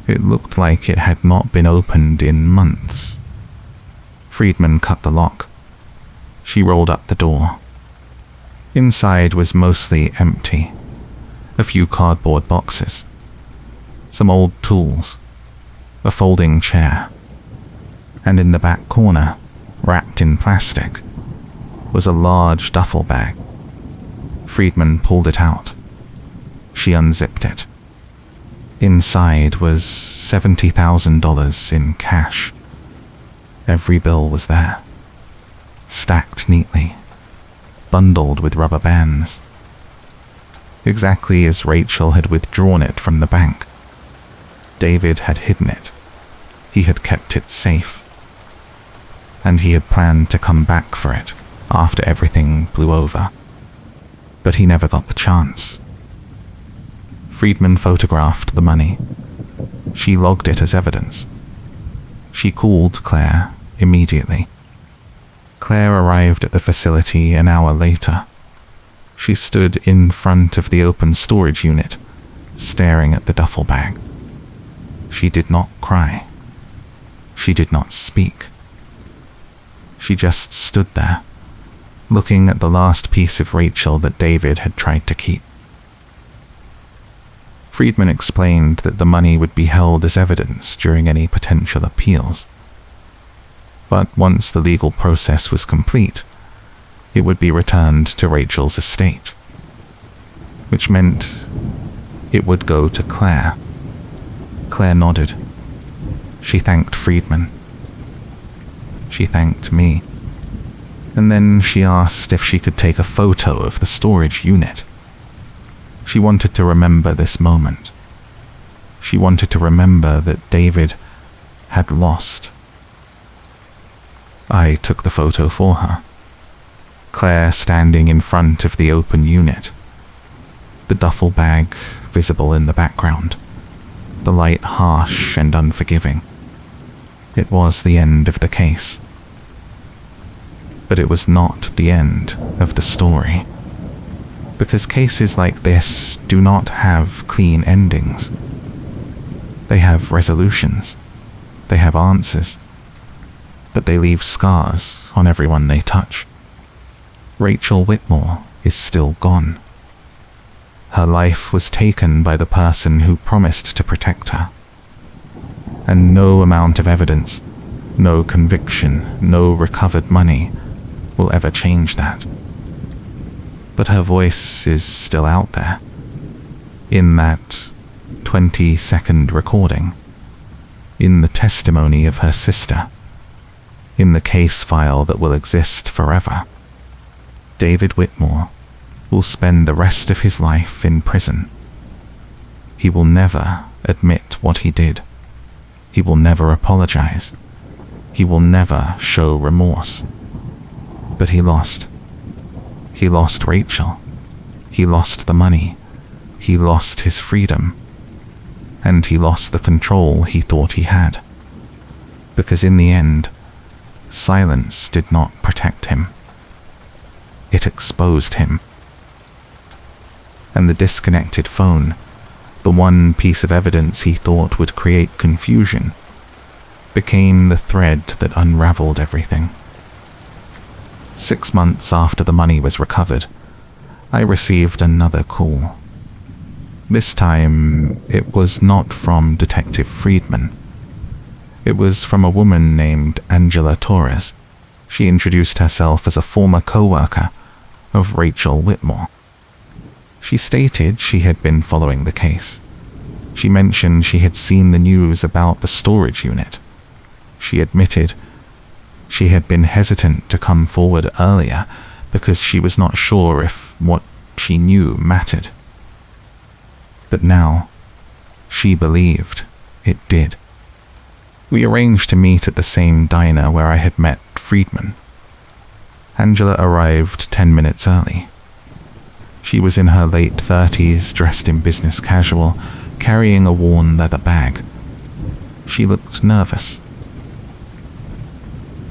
It looked like it had not been opened in months. Friedman cut the lock. She rolled up the door. Inside was mostly empty. A few cardboard boxes. Some old tools. A folding chair. And in the back corner, wrapped in plastic, was a large duffel bag. Friedman pulled it out. She unzipped it. Inside was $70,000 in cash. Every bill was there, stacked neatly, bundled with rubber bands. Exactly as Rachel had withdrawn it from the bank. David had hidden it. He had kept it safe. And he had planned to come back for it after everything blew over. But he never got the chance. Friedman photographed the money. She logged it as evidence, She called Claire immediately. Claire arrived at the facility an hour later. She stood in front of the open storage unit, staring at the duffel bag. She did not cry. She did not speak. She just stood there, looking at the last piece of Rachel that David had tried to keep. Friedman explained that the money would be held as evidence during any potential appeals. But once the legal process was complete, it would be returned to Rachel's estate, which meant it would go to Claire. Claire nodded. She thanked Friedman. She thanked me. And then she asked if she could take a photo of the storage unit. She wanted to remember this moment. She wanted to remember that David had lost. I took the photo for her. Claire standing in front of the open unit. The duffel bag visible in the background. The light harsh and unforgiving. It was the end of the case. But it was not the end of the story. Because cases like this do not have clean endings. They have resolutions. They have answers. But they leave scars on everyone they touch. Rachel Whitmore is still gone. Her life was taken by the person who promised to protect her. And no amount of evidence, no conviction, no recovered money will ever change that. But her voice is still out there, in that 20-second recording, in the testimony of her sister, in the case file that will exist forever. David Whitmore will spend the rest of his life in prison. He will never admit what he did. He will never apologize. He will never show remorse. But he lost. He lost Rachel. He lost the money. He lost his freedom. And he lost the control he thought he had. Because in the end, silence did not protect him. It exposed him. And the disconnected phone, the one piece of evidence he thought would create confusion, became the thread that unraveled everything. 6 months after the money was recovered, I received another call. This time, it was not from Detective Friedman. It was from a woman named Angela Torres. She introduced herself as a former co-worker of Rachel Whitmore. She stated she had been following the case. She mentioned she had seen the news about the storage unit. She admitted she had been hesitant to come forward earlier because she was not sure if what she knew mattered. But now, she believed it did. We arranged to meet at the same diner where I had met Friedman. Angela arrived 10 minutes early. She was in her late 30s, dressed in business casual, carrying a worn leather bag. She looked nervous.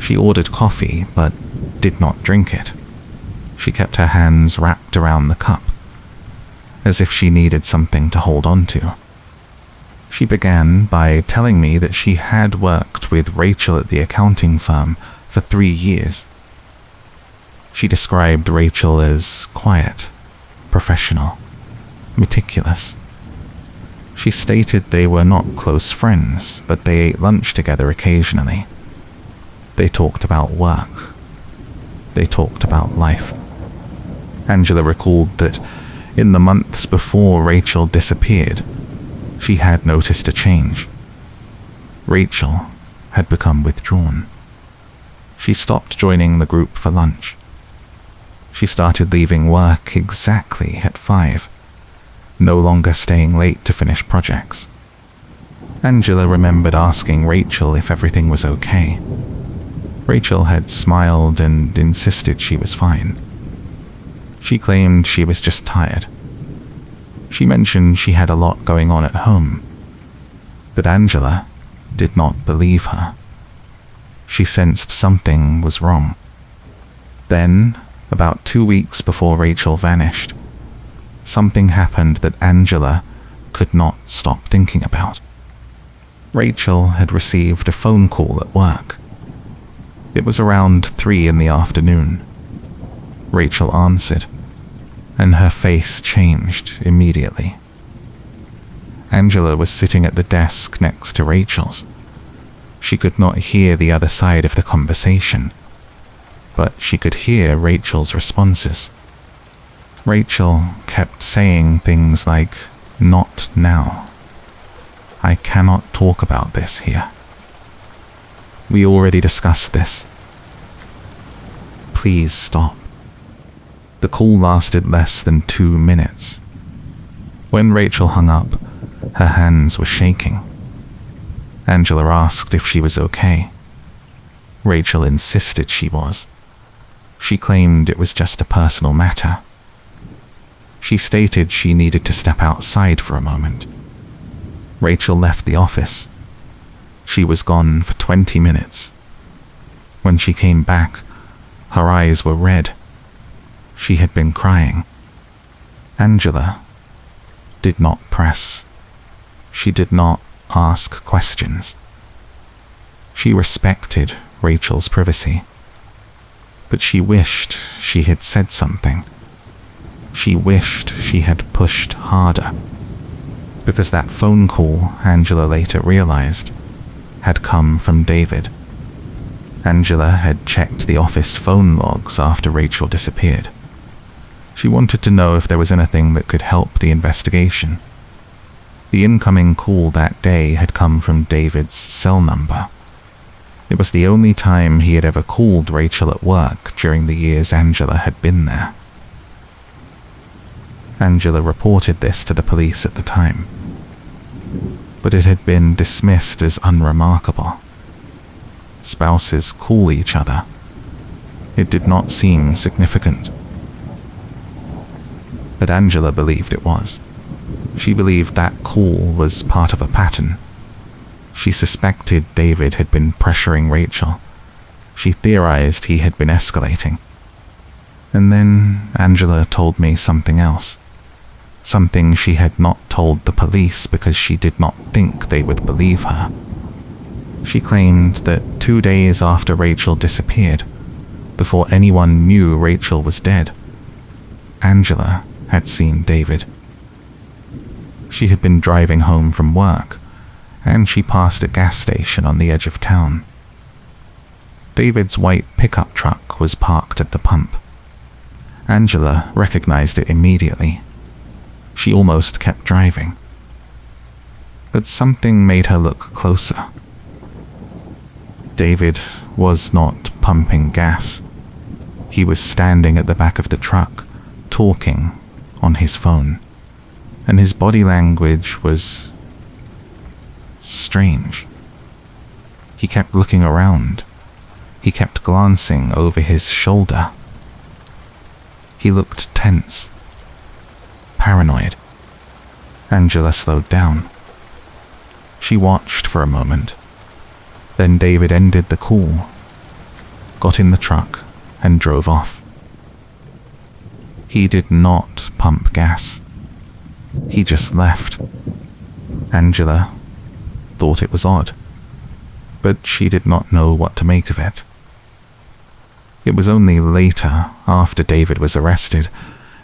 She ordered coffee, but did not drink it. She kept her hands wrapped around the cup, as if she needed something to hold on to. She began by telling me that she had worked with Rachel at the accounting firm for 3 years. She described Rachel as quiet, professional, meticulous. She stated they were not close friends, but they ate lunch together occasionally. They talked about work. They talked about life. Angela recalled that in the months before Rachel disappeared, she had noticed a change. Rachel had become withdrawn. She stopped joining the group for lunch. She started leaving work exactly at 5, no longer staying late to finish projects. Angela remembered asking Rachel if everything was okay. Rachel had smiled and insisted she was fine. She claimed she was just tired. She mentioned she had a lot going on at home, but Angela did not believe her. She sensed something was wrong. Then, about 2 weeks before Rachel vanished, something happened that Angela could not stop thinking about. Rachel had received a phone call at work. It was around 3 in the afternoon. Rachel answered, and her face changed immediately. Angela was sitting at the desk next to Rachel's. She could not hear the other side of the conversation, but she could hear Rachel's responses. Rachel kept saying things like, "Not now. I cannot talk about this here. We already discussed this. Please stop." The call lasted less than 2 minutes. When Rachel hung up, her hands were shaking. Angela asked if she was okay. Rachel insisted she was. She claimed it was just a personal matter. She stated she needed to step outside for a moment. Rachel left the office. She was gone for 20 minutes. When she came back, her eyes were red. She had been crying. Angela did not press. She did not ask questions. She respected Rachel's privacy, but she wished she had said something. She wished she had pushed harder, because that phone call, Angela later realized, had come from David. Angela had checked the office phone logs after Rachel disappeared. She wanted to know if there was anything that could help the investigation. The incoming call that day had come from David's cell number. It was the only time he had ever called Rachel at work during the years Angela had been there. Angela reported this to the police at the time, but it had been dismissed as unremarkable. Spouses call each other. It did not seem significant. But Angela believed it was. She believed that call was part of a pattern. She suspected David had been pressuring Rachel. She theorized he had been escalating. And then Angela told me something else. Something she had not told the police because she did not think they would believe her. She claimed that 2 days after Rachel disappeared, before anyone knew Rachel was dead, Angela had seen David. She had been driving home from work, and she passed a gas station on the edge of town. David's white pickup truck was parked at the pump. Angela recognized it immediately. She almost kept driving. But something made her look closer. David was not pumping gas. He was standing at the back of the truck, talking on his phone, and his body language was strange. He kept looking around. He kept glancing over his shoulder. He looked tense, paranoid. Angela slowed down. She watched for a moment. Then David ended the call, got in the truck, and drove off. He did not pump gas. He just left. Angela thought it was odd, but she did not know what to make of it. It was only later, after David was arrested,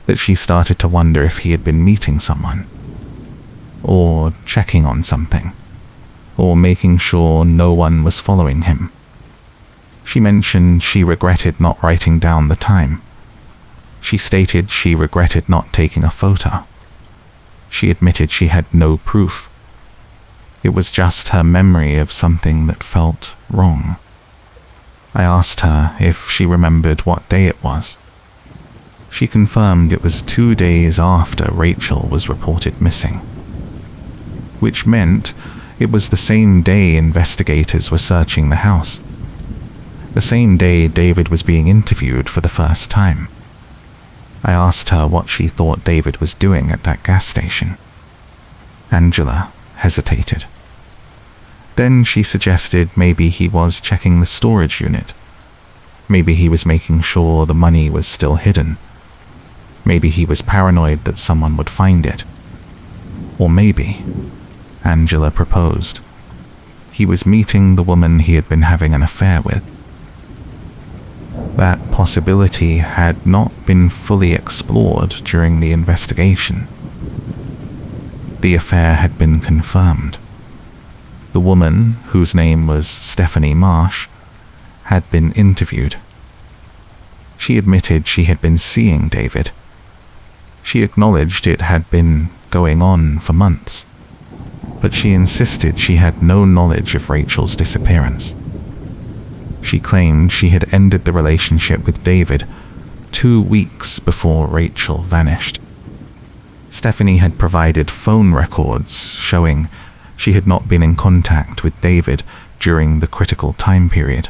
that she started to wonder if he had been meeting someone, or checking on something, or making sure no one was following him. She mentioned she regretted not writing down the time. She stated she regretted not taking a photo. She admitted she had no proof. It was just her memory of something that felt wrong. I asked her if she remembered what day it was. She confirmed it was 2 days after Rachel was reported missing, which meant it was the same day investigators were searching the house, the same day David was being interviewed for the first time. I asked her what she thought David was doing at that gas station. Angela hesitated. Then she suggested maybe he was checking the storage unit. Maybe he was making sure the money was still hidden. Maybe he was paranoid that someone would find it. Or maybe, Angela proposed, he was meeting the woman he had been having an affair with. That possibility had not been fully explored during the investigation. The affair had been confirmed. The woman, whose name was Stephanie Marsh, had been interviewed. She admitted she had been seeing David. She acknowledged it had been going on for months, but she insisted she had no knowledge of Rachel's disappearance. She claimed she had ended the relationship with David 2 weeks before Rachel vanished. Stephanie had provided phone records showing she had not been in contact with David during the critical time period.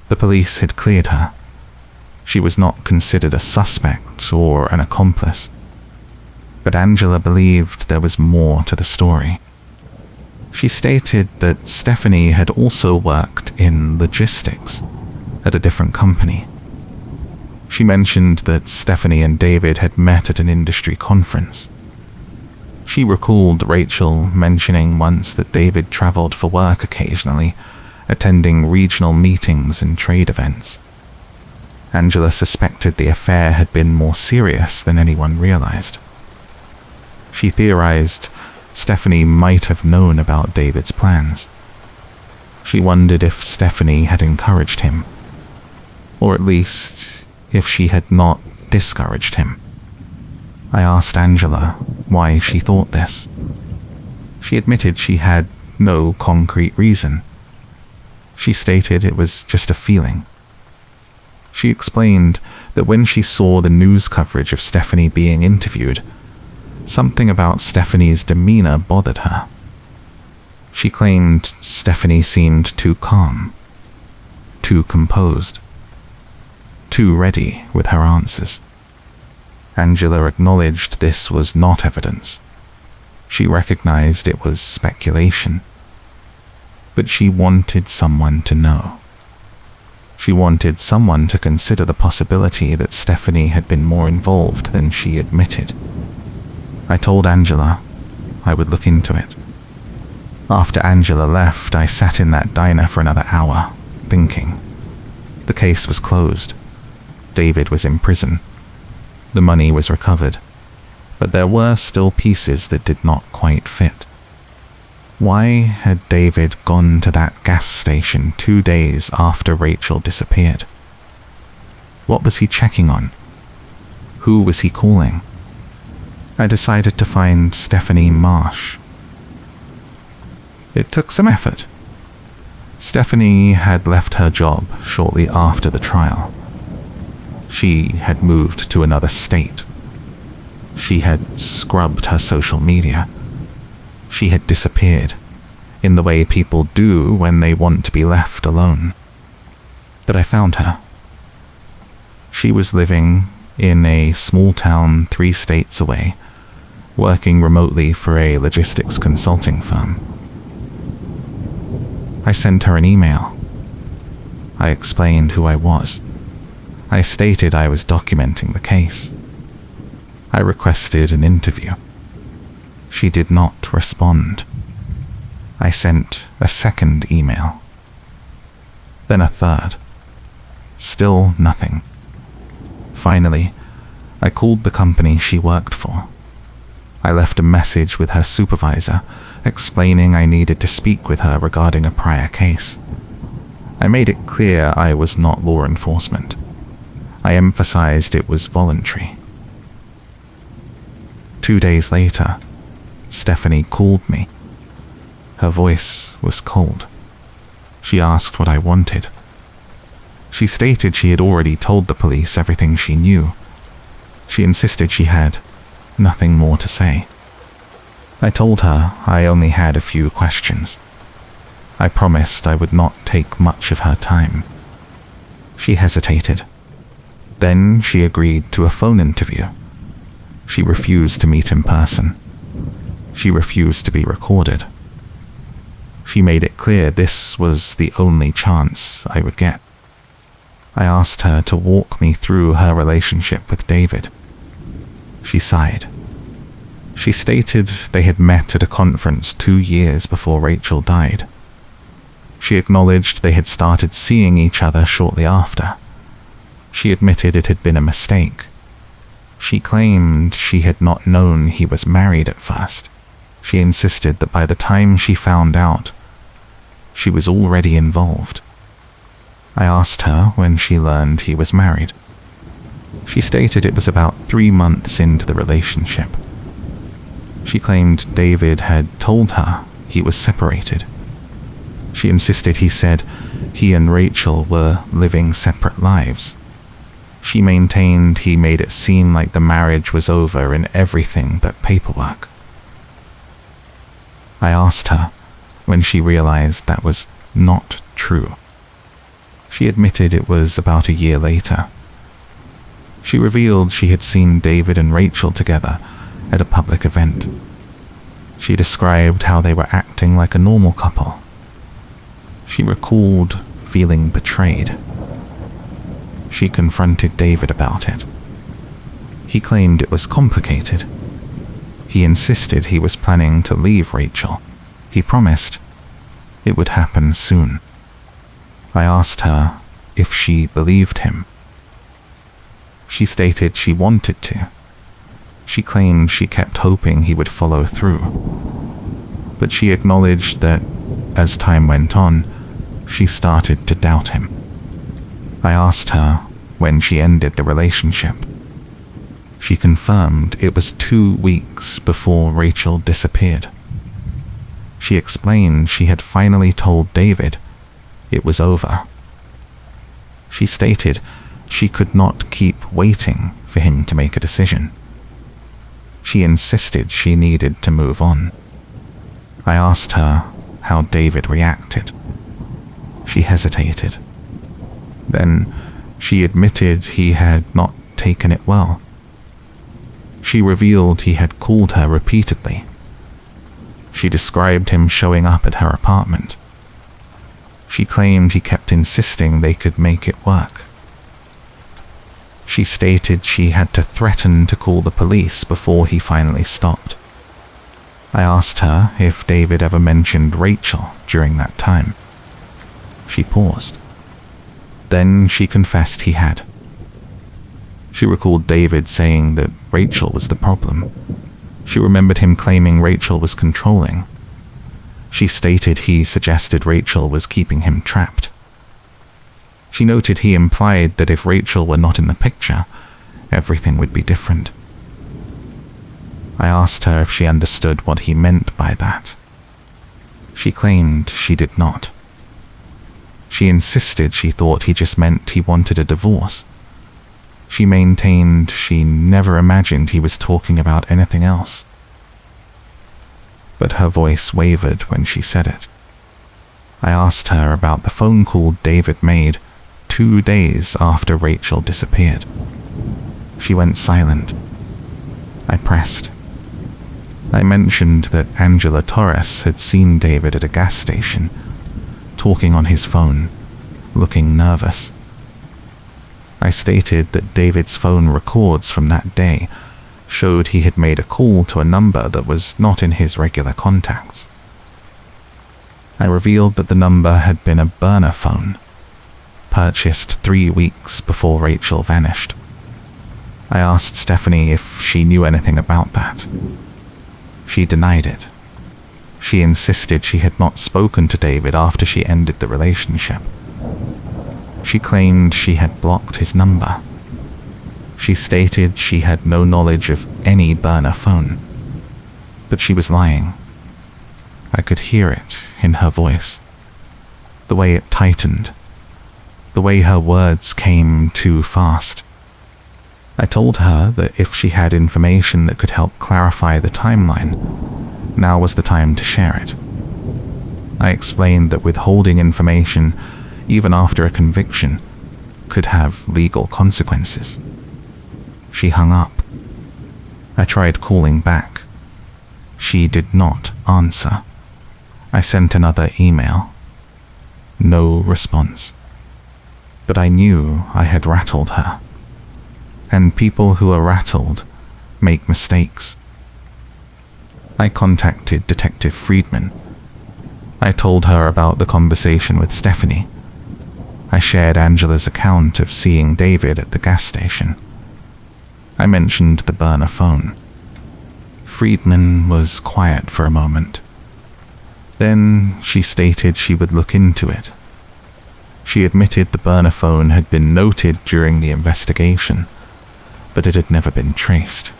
The police had cleared her. She was not considered a suspect or an accomplice. But Angela believed there was more to the story. She stated that Stephanie had also worked in logistics at a different company. She mentioned that Stephanie and David had met at an industry conference. She recalled Rachel mentioning once that David traveled for work occasionally, attending regional meetings and trade events. Angela suspected the affair had been more serious than anyone realized. She theorized Stephanie might have known about David's plans. She wondered if Stephanie had encouraged him, or at least if she had not discouraged him. I asked Angela why she thought this. She admitted she had no concrete reason. She stated it was just a feeling. She explained that when she saw the news coverage of Stephanie being interviewed, something about Stephanie's demeanor bothered her. She claimed Stephanie seemed too calm, too composed, too ready with her answers. Angela acknowledged this was not evidence. She recognized it was speculation. But she wanted someone to know. She wanted someone to consider the possibility that Stephanie had been more involved than she admitted. I told Angela I would look into it. After Angela left, I sat in that diner for another hour, thinking. The case was closed. David was in prison. The money was recovered, but there were still pieces that did not quite fit. Why had David gone to that gas station 2 days after Rachel disappeared? What was he checking on? Who was he calling? I decided to find Stephanie Marsh. It took some effort. Stephanie had left her job shortly after the trial. She had moved to another state. She had scrubbed her social media. She had disappeared, in the way people do when they want to be left alone. But I found her. She was living in a small town 3 states away, working remotely for a logistics consulting firm. I sent her an email. I explained who I was. I stated I was documenting the case. I requested an interview. She did not respond. I sent a second email. Then a third. Still nothing. Finally, I called the company she worked for. I left a message with her supervisor, explaining I needed to speak with her regarding a prior case. I made it clear I was not law enforcement. I emphasized it was voluntary. 2 days later, Stephanie called me. Her voice was cold. She asked what I wanted. She stated she had already told the police everything she knew. She insisted she had nothing more to say. I told her I only had a few questions. I promised I would not take much of her time. She hesitated. Then she agreed to a phone interview. She refused to meet in person. She refused to be recorded. She made it clear this was the only chance I would get. I asked her to walk me through her relationship with David. She sighed. She stated they had met at a conference 2 years before Rachel died. She acknowledged they had started seeing each other shortly after. She admitted it had been a mistake. She claimed she had not known he was married at first. She insisted that by the time she found out, she was already involved. I asked her when she learned he was married. She stated it was about 3 months into the relationship. She claimed David had told her he was separated. She insisted he said he and Rachel were living separate lives. She maintained he made it seem like the marriage was over in everything but paperwork. I asked her when she realized that was not true. She admitted it was about a year later. She revealed she had seen David and Rachel together at a public event. She described how they were acting like a normal couple. She recalled feeling betrayed. She confronted David about it. He claimed it was complicated. He insisted he was planning to leave Rachel. He promised it would happen soon. I asked her if she believed him. She stated she wanted to. She claimed she kept hoping he would follow through. But she acknowledged that, as time went on, she started to doubt him. I asked her when she ended the relationship. She confirmed it was 2 weeks before Rachel disappeared. She explained she had finally told David it was over. She stated she could not keep waiting for him to make a decision. She insisted she needed to move on. I asked her how David reacted. She hesitated. Then she admitted he had not taken it well. She revealed he had called her repeatedly. She described him showing up at her apartment. She claimed he kept insisting they could make it work. She stated she had to threaten to call the police before he finally stopped. I asked her if David ever mentioned Rachel during that time. She paused. Then she confessed he had. She recalled David saying that Rachel was the problem. She remembered him claiming Rachel was controlling. She stated he suggested Rachel was keeping him trapped. She noted he implied that if Rachel were not in the picture, everything would be different. I asked her if she understood what he meant by that. She claimed she did not. She insisted she thought he just meant he wanted a divorce. She maintained she never imagined he was talking about anything else. But her voice wavered when she said it. I asked her about the phone call David made 2 days after Rachel disappeared. She went silent. I pressed. I mentioned that Angela Torres had seen David at a gas station, talking on his phone, looking nervous. I stated that David's phone records from that day showed he had made a call to a number that was not in his regular contacts. I revealed that the number had been a burner phone, purchased 3 weeks before Rachel vanished. I asked Stephanie if she knew anything about that. She denied it. She insisted she had not spoken to David after she ended the relationship. She claimed she had blocked his number. She stated she had no knowledge of any burner phone. But she was lying. I could hear it in her voice. The way it tightened. The way her words came too fast. I told her that if she had information that could help clarify the timeline, now was the time to share it. I explained that withholding information, even after a conviction, could have legal consequences. She hung up. I tried calling back. She did not answer. I sent another email. No response. But I knew I had rattled her. And people who are rattled make mistakes. I contacted Detective Friedman. I told her about the conversation with Stephanie. I shared Angela's account of seeing David at the gas station. I mentioned the burner phone. Friedman was quiet for a moment. Then she stated she would look into it. She admitted the burner phone had been noted during the investigation, but it had never been traced.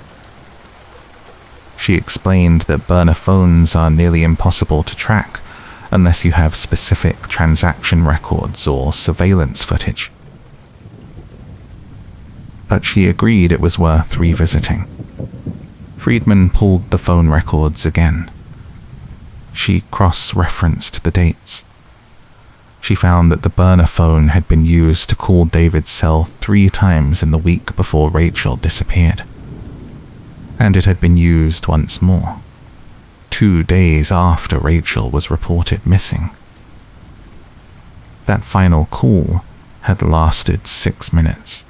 She explained that burner phones are nearly impossible to track unless you have specific transaction records or surveillance footage. But she agreed it was worth revisiting. Friedman pulled the phone records again. She cross-referenced the dates. She found that the burner phone had been used to call David's cell 3 times in the week before Rachel disappeared. And it had been used once more, 2 days after Rachel was reported missing. That final call had lasted 6 minutes.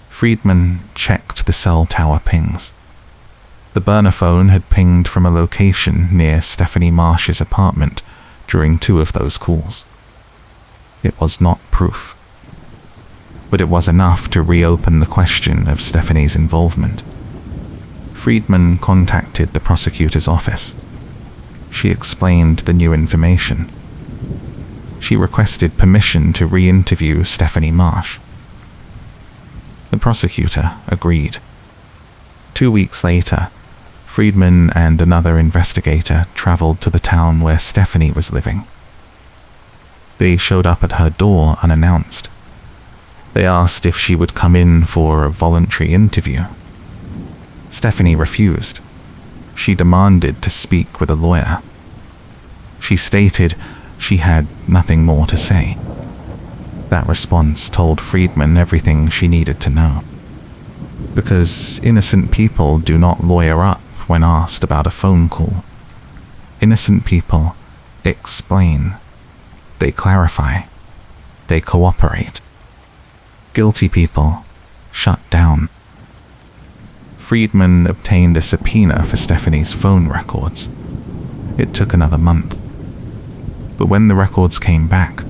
Friedman checked the cell tower pings. The burner phone had pinged from a location near Stephanie Marsh's apartment during 2 of those calls. It was not proof, but it was enough to reopen the question of Stephanie's involvement. Friedman contacted the prosecutor's office. She explained the new information. She requested permission to re-interview Stephanie Marsh. The prosecutor agreed. 2 weeks later, Friedman and another investigator traveled to the town where Stephanie was living. They showed up at her door unannounced. They asked if she would come in for a voluntary interview. Stephanie refused. She demanded to speak with a lawyer. She stated she had nothing more to say. That response told Friedman everything she needed to know. Because innocent people do not lawyer up when asked about a phone call. Innocent people explain. They clarify. They cooperate. Guilty people shut down. Friedman obtained a subpoena for Stephanie's phone records. It took another month. But when the records came back,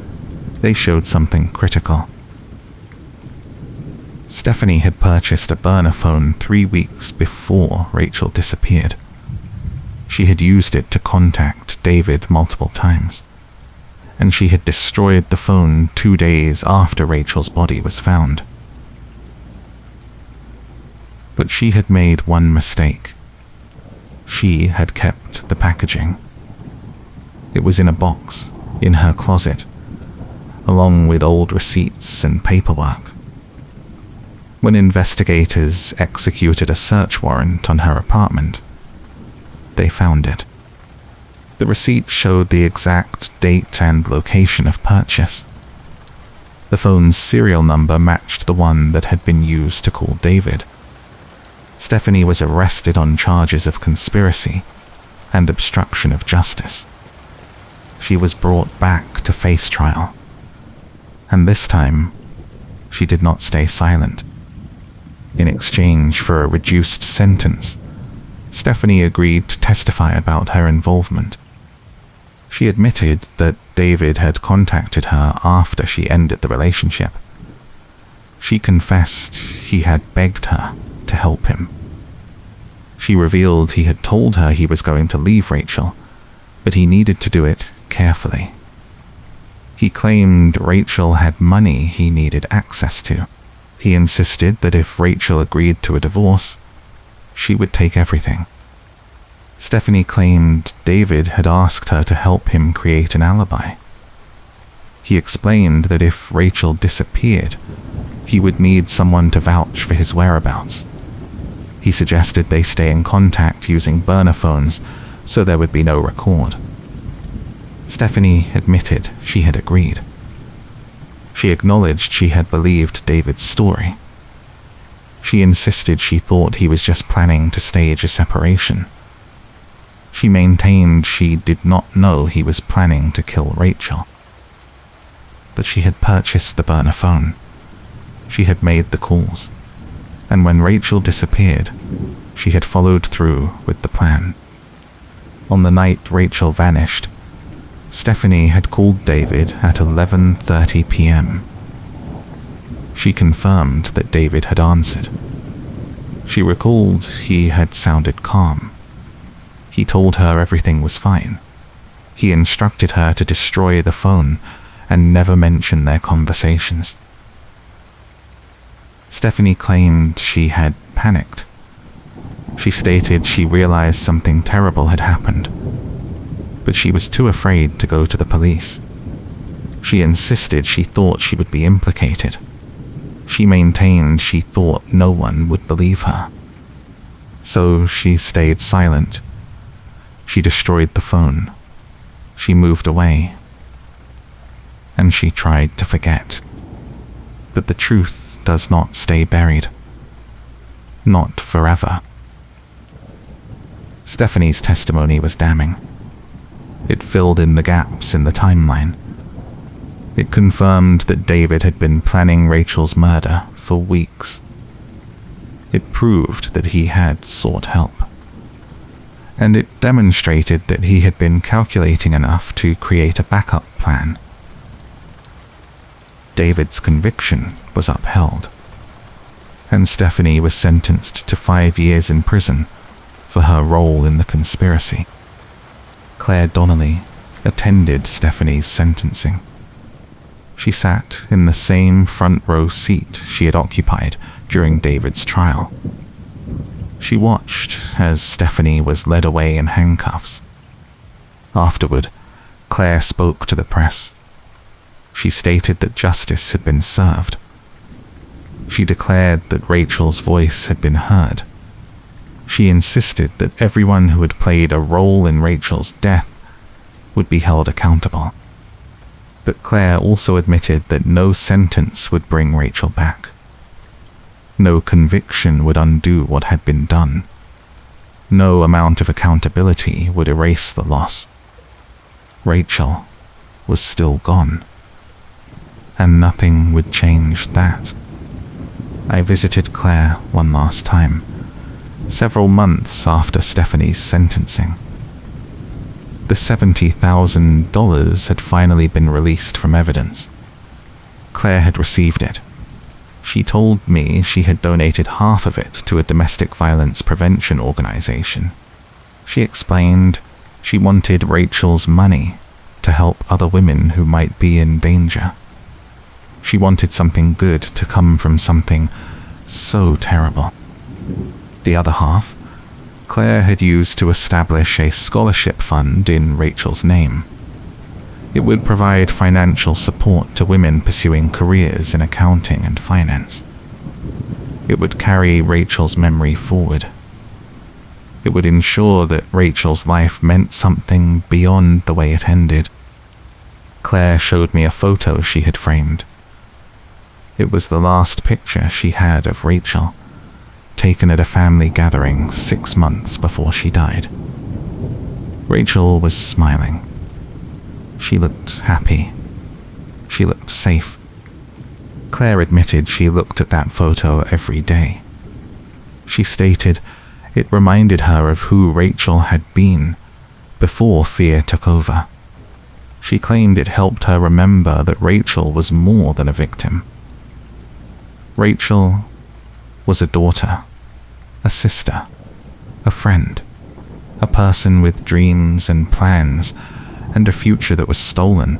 they showed something critical. Stephanie had purchased a burner phone 3 weeks before Rachel disappeared. She had used it to contact David multiple times, and she had destroyed the phone 2 days after Rachel's body was found. But she had made one mistake. She had kept the packaging. It was in a box, in her closet, along with old receipts and paperwork. When investigators executed a search warrant on her apartment, they found it. The receipt showed the exact date and location of purchase. The phone's serial number matched the one that had been used to call David. Stephanie was arrested on charges of conspiracy and obstruction of justice. She was brought back to face trial. And this time, she did not stay silent. In exchange for a reduced sentence, Stephanie agreed to testify about her involvement. She admitted that David had contacted her after she ended the relationship. She confessed he had begged her to help him. She revealed he had told her he was going to leave Rachel, but he needed to do it carefully. He claimed Rachel had money he needed access to. He insisted that if Rachel agreed to a divorce, she would take everything. Stephanie claimed David had asked her to help him create an alibi. He explained that if Rachel disappeared, he would need someone to vouch for his whereabouts. He suggested they stay in contact using burner phones so there would be no record. Stephanie admitted she had agreed. She acknowledged she had believed David's story. She insisted she thought he was just planning to stage a separation. She maintained she did not know he was planning to kill Rachel. But she had purchased the burner phone. She had made the calls. And when Rachel disappeared, she had followed through with the plan. On the night Rachel vanished, Stephanie had called David at 11:30 p.m. She confirmed that David had answered. She recalled he had sounded calm. He told her everything was fine. He instructed her to destroy the phone and never mention their conversations. Stephanie claimed she had panicked. She stated she realized something terrible had happened, but she was too afraid to go to the police. She insisted she thought she would be implicated. She maintained she thought no one would believe her. So she stayed silent. She destroyed the phone. She moved away. And she tried to forget. But the truth does not stay buried. Not forever. Stephanie's testimony was damning. It filled in the gaps in the timeline. It confirmed that David had been planning Rachel's murder for weeks. It proved that he had sought help. And it demonstrated that he had been calculating enough to create a backup plan. David's conviction was upheld, and Stephanie was sentenced to 5 years in prison for her role in the conspiracy. Claire Donnelly attended Stephanie's sentencing. She sat in the same front row seat she had occupied during David's trial. She watched as Stephanie was led away in handcuffs. Afterward, Claire spoke to the press. She stated that justice had been served. She declared that Rachel's voice had been heard. She insisted that everyone who had played a role in Rachel's death would be held accountable. But Claire also admitted that no sentence would bring Rachel back. No conviction would undo what had been done. No amount of accountability would erase the loss. Rachel was still gone. And nothing would change that. I visited Claire one last time, several months after Stephanie's sentencing. The $70,000 had finally been released from evidence. Claire had received it. She told me she had donated half of it to a domestic violence prevention organization. She explained she wanted Rachel's money to help other women who might be in danger. She wanted something good to come from something so terrible. The other half, Claire had used to establish a scholarship fund in Rachel's name. It would provide financial support to women pursuing careers in accounting and finance. It would carry Rachel's memory forward. It would ensure that Rachel's life meant something beyond the way it ended. Claire showed me a photo she had framed. It was the last picture she had of Rachel, taken at a family gathering 6 months before she died. Rachel was smiling. She looked happy. She looked safe. Claire admitted she looked at that photo every day. She stated it reminded her of who Rachel had been before fear took over. She claimed it helped her remember that Rachel was more than a victim. Rachel was a daughter, a sister, a friend, a person with dreams and plans, and a future that was stolen.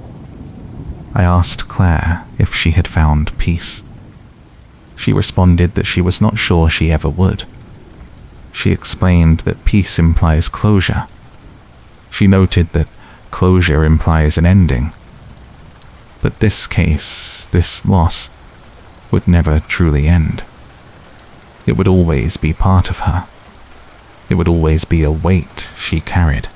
I asked Claire if she had found peace. She responded that she was not sure she ever would. She explained that peace implies closure. She noted that closure implies an ending. But this case, this loss, would never truly end. It would always be part of her. It would always be a weight she carried.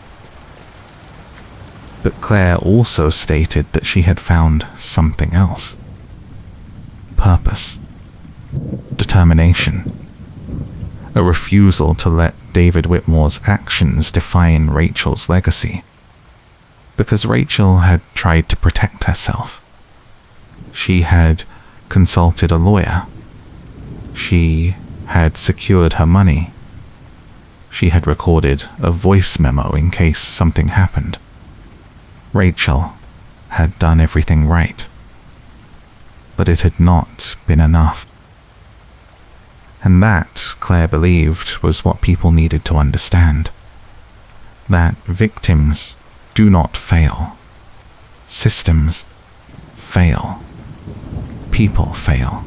But Claire also stated that she had found something else. Purpose. Determination. A refusal to let David Whitmore's actions define Rachel's legacy. Because Rachel had tried to protect herself. She had consulted a lawyer. She had secured her money. She had recorded a voice memo in case something happened. Rachel had done everything right. But it had not been enough. And that, Claire believed, was what people needed to understand. That victims do not fail. Systems fail. People fail.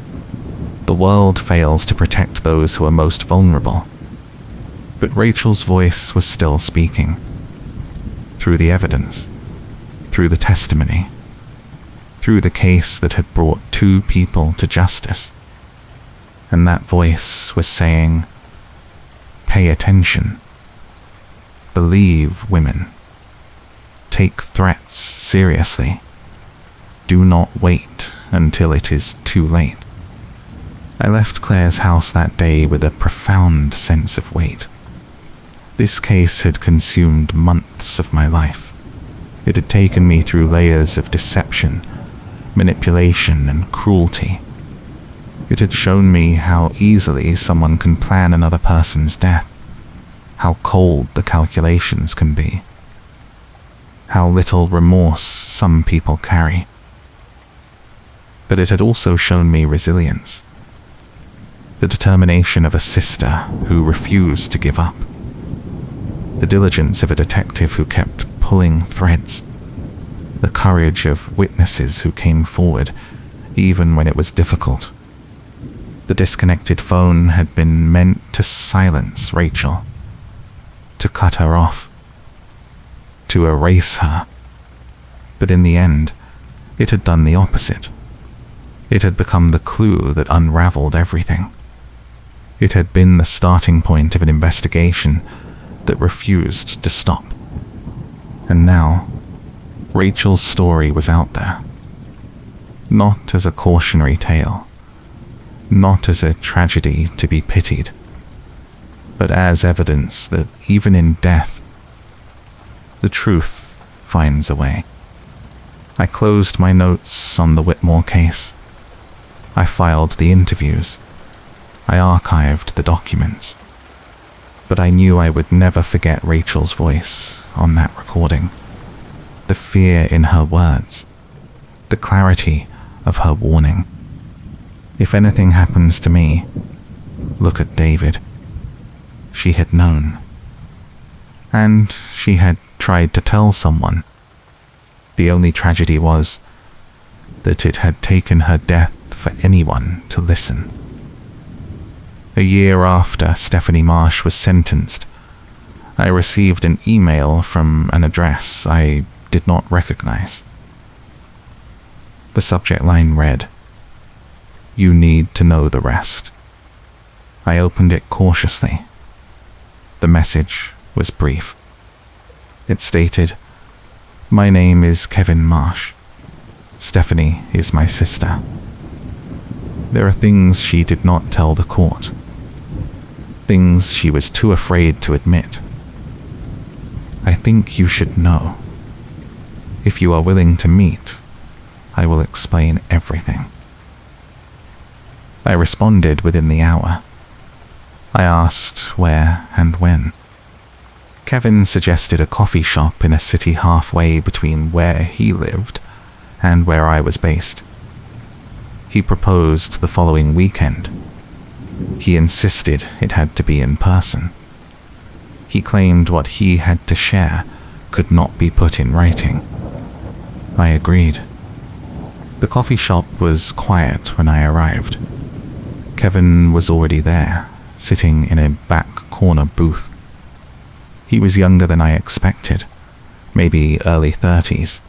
The world fails to protect those who are most vulnerable. But Rachel's voice was still speaking. Through the evidence. Through the testimony. Through the case that had brought 2 people to justice. And that voice was saying, pay attention. Believe women. Take threats seriously. Do not wait until it is too late. I left Claire's house that day with a profound sense of weight. This case had consumed months of my life. It had taken me through layers of deception, manipulation, and cruelty. It had shown me how easily someone can plan another person's death, how cold the calculations can be, how little remorse some people carry. But it had also shown me resilience, the determination of a sister who refused to give up, the diligence of a detective who kept pulling threads, the courage of witnesses who came forward even when it was difficult. The disconnected phone had been meant to silence Rachel, to cut her off, to erase her. But in the end, it had done the opposite. It had become the clue that unraveled everything. It had been the starting point of an investigation that refused to stop. And now, Rachel's story was out there. Not as a cautionary tale, not as a tragedy to be pitied, but as evidence that even in death, the truth finds a way. I closed my notes on the Whitmore case. I filed the interviews. I archived the documents. But I knew I would never forget Rachel's voice on that recording. The fear in her words. The clarity of her warning. If anything happens to me, look at David. She had known. And she had tried to tell someone. The only tragedy was that it had taken her death for anyone to listen. A year after Stephanie Marsh was sentenced, I received an email from an address I did not recognize. The subject line read, "You need to know the rest." I opened it cautiously. The message was brief. It stated, "My name is Kevin Marsh. Stephanie is my sister. There are things she did not tell the court. Things she was too afraid to admit. I think you should know. If you are willing to meet, I will explain everything." I responded within the hour. I asked where and when. Kevin suggested a coffee shop in a city halfway between where he lived and where I was based. He proposed the following weekend. He insisted it had to be in person. He claimed what he had to share could not be put in writing. I agreed. The coffee shop was quiet when I arrived. Kevin was already there, sitting in a back corner booth. He was younger than I expected, maybe early 30s.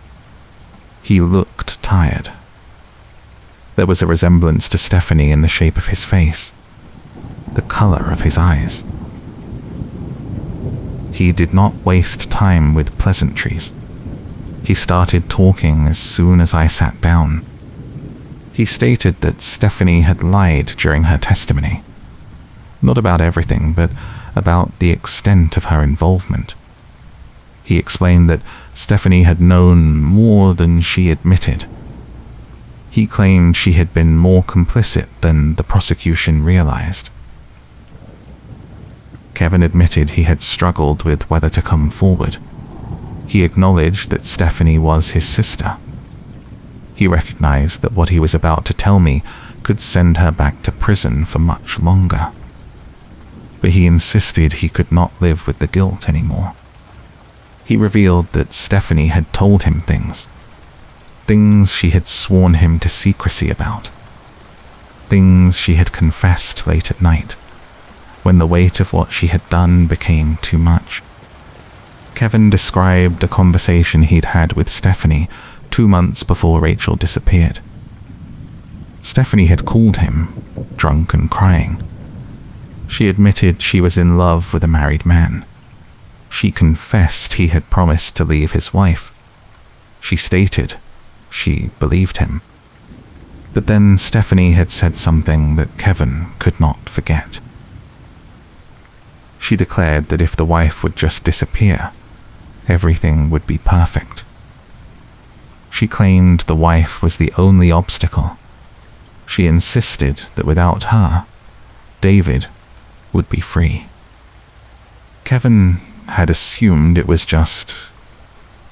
He looked tired. There was a resemblance to Stephanie in the shape of his face, the color of his eyes. He did not waste time with pleasantries. He started talking as soon as I sat down. He stated that Stephanie had lied during her testimony. Not about everything, but about the extent of her involvement. He explained that Stephanie had known more than she admitted. He claimed she had been more complicit than the prosecution realized. Kevin admitted he had struggled with whether to come forward. He acknowledged that Stephanie was his sister. He recognized that what he was about to tell me could send her back to prison for much longer. But he insisted he could not live with the guilt anymore. He revealed that Stephanie had told him things she had sworn him to secrecy about, things she had confessed late at night, when the weight of what she had done became too much. Kevin described a conversation he'd had with Stephanie 2 months before Rachel disappeared. Stephanie had called him, drunk and crying. She admitted she was in love with a married man. She confessed he had promised to leave his wife. She stated she believed him. But then Stephanie had said something that Kevin could not forget. She declared that if the wife would just disappear, everything would be perfect. She claimed the wife was the only obstacle. She insisted that without her, David would be free. Kevin had assumed it was just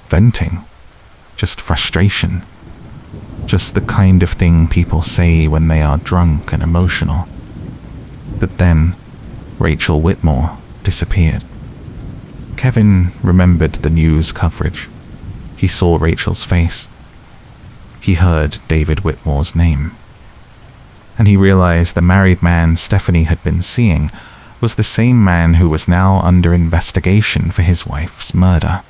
venting, just frustration, just the kind of thing people say when they are drunk and emotional. But then Rachel Whitmore disappeared. Kevin remembered the news coverage. He saw Rachel's face. He heard David Whitmore's name. And he realized the married man Stephanie had been seeing was the same man who was now under investigation for his wife's murder.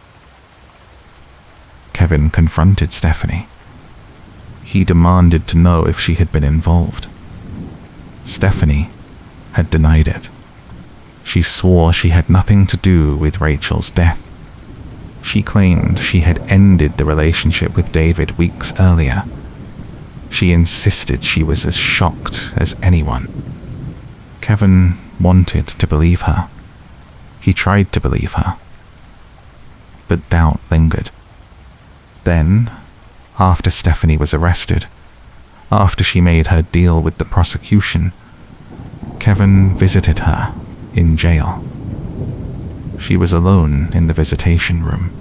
Kevin confronted Stephanie. He demanded to know if she had been involved. Stephanie had denied it. She swore she had nothing to do with Rachel's death. She claimed she had ended the relationship with David weeks earlier. She insisted she was as shocked as anyone. Kevin wanted to believe her. He tried to believe her. But doubt lingered. Then, after Stephanie was arrested, after she made her deal with the prosecution, Kevin visited her in jail. She was alone in the visitation room.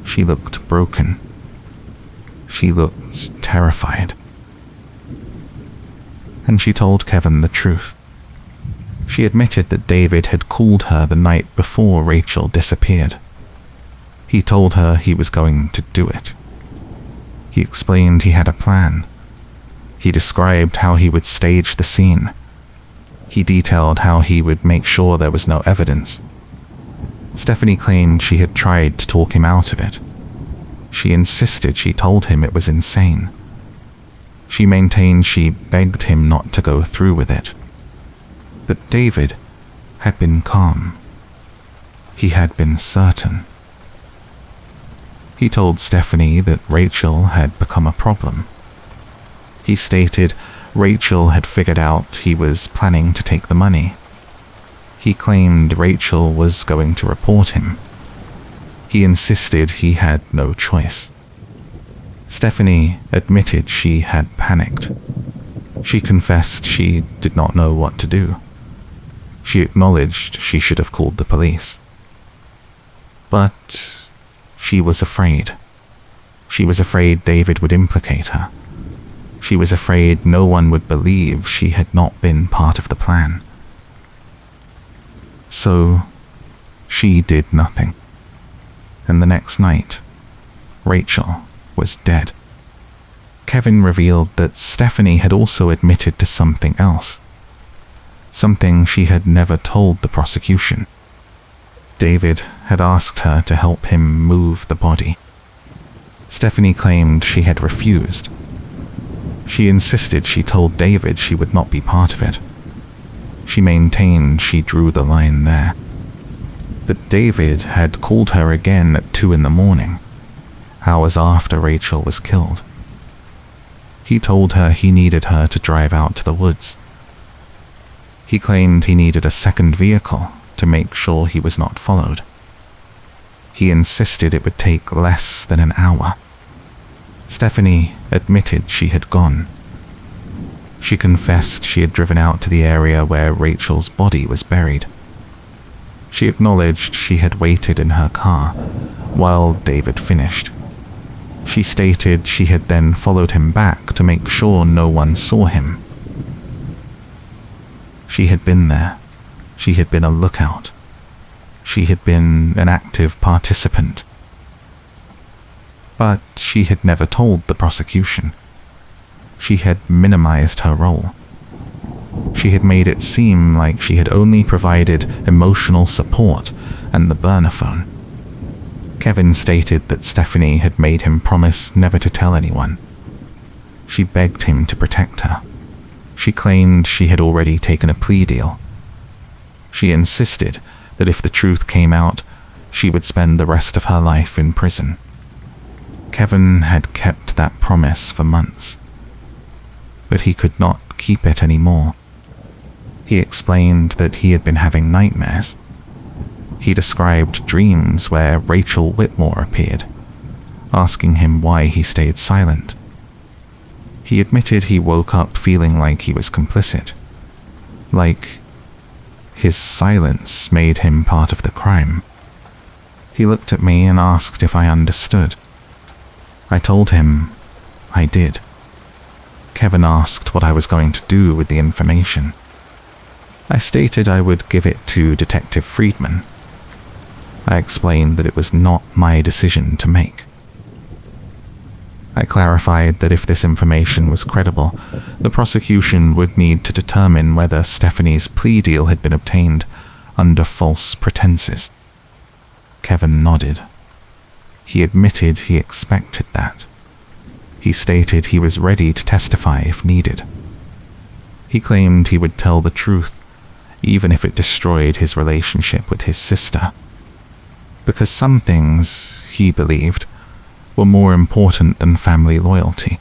She looked broken. She looked terrified. And she told Kevin the truth. She admitted that David had called her the night before Rachel disappeared. He told her he was going to do it. He explained he had a plan. He described how he would stage the scene. He detailed how he would make sure there was no evidence. Stephanie claimed she had tried to talk him out of it. She insisted she told him it was insane. She maintained she begged him not to go through with it. But David had been calm. He had been certain. He told Stephanie that Rachel had become a problem. He stated Rachel had figured out he was planning to take the money. He claimed Rachel was going to report him. He insisted he had no choice. Stephanie admitted she had panicked. She confessed she did not know what to do. She acknowledged she should have called the police. But she was afraid. She was afraid David would implicate her. She was afraid no one would believe she had not been part of the plan. So she did nothing. And the next night, Rachel was dead. Kevin revealed that Stephanie had also admitted to something else. Something she had never told the prosecution. David had asked her to help him move the body. Stephanie claimed she had refused. She insisted she told David she would not be part of it. She maintained she drew the line there. But David had called her again at 2 a.m, hours after Rachel was killed. He told her he needed her to drive out to the woods. He claimed he needed a second vehicle to make sure he was not followed. He insisted it would take less than an hour. Stephanie admitted she had gone. She confessed she had driven out to the area where Rachel's body was buried. She acknowledged she had waited in her car while David finished. She stated she had then followed him back to make sure no one saw him. She had been there. She had been a lookout. She had been an active participant. But she had never told the prosecution. She had minimized her role. She had made it seem like she had only provided emotional support and the burner phone. Kevin stated that Stephanie had made him promise never to tell anyone. She begged him to protect her. She claimed she had already taken a plea deal. She insisted that if the truth came out, she would spend the rest of her life in prison. Kevin had kept that promise for months, but he could not keep it anymore. He explained that he had been having nightmares. He described dreams where Rachel Whitmore appeared, asking him why he stayed silent. He admitted he woke up feeling like he was complicit, like his silence made him part of the crime. He looked at me and asked if I understood. I told him I did. Kevin asked what I was going to do with the information. I stated I would give it to Detective Friedman. I explained that it was not my decision to make. I clarified that if this information was credible, the prosecution would need to determine whether Stephanie's plea deal had been obtained under false pretenses. Kevin nodded. He admitted he expected that. He stated he was ready to testify if needed. He claimed he would tell the truth, even if it destroyed his relationship with his sister. Because some things, he believed, were more important than family loyalty.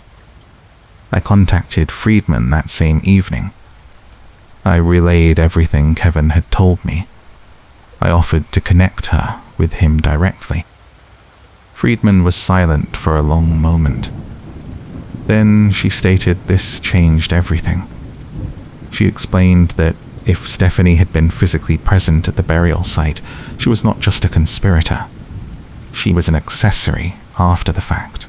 I contacted Friedman that same evening. I relayed everything Kevin had told me. I offered to connect her with him directly. Friedman was silent for a long moment. Then she stated this changed everything. She explained that if Stephanie had been physically present at the burial site, she was not just a conspirator. She was an accessory after the fact.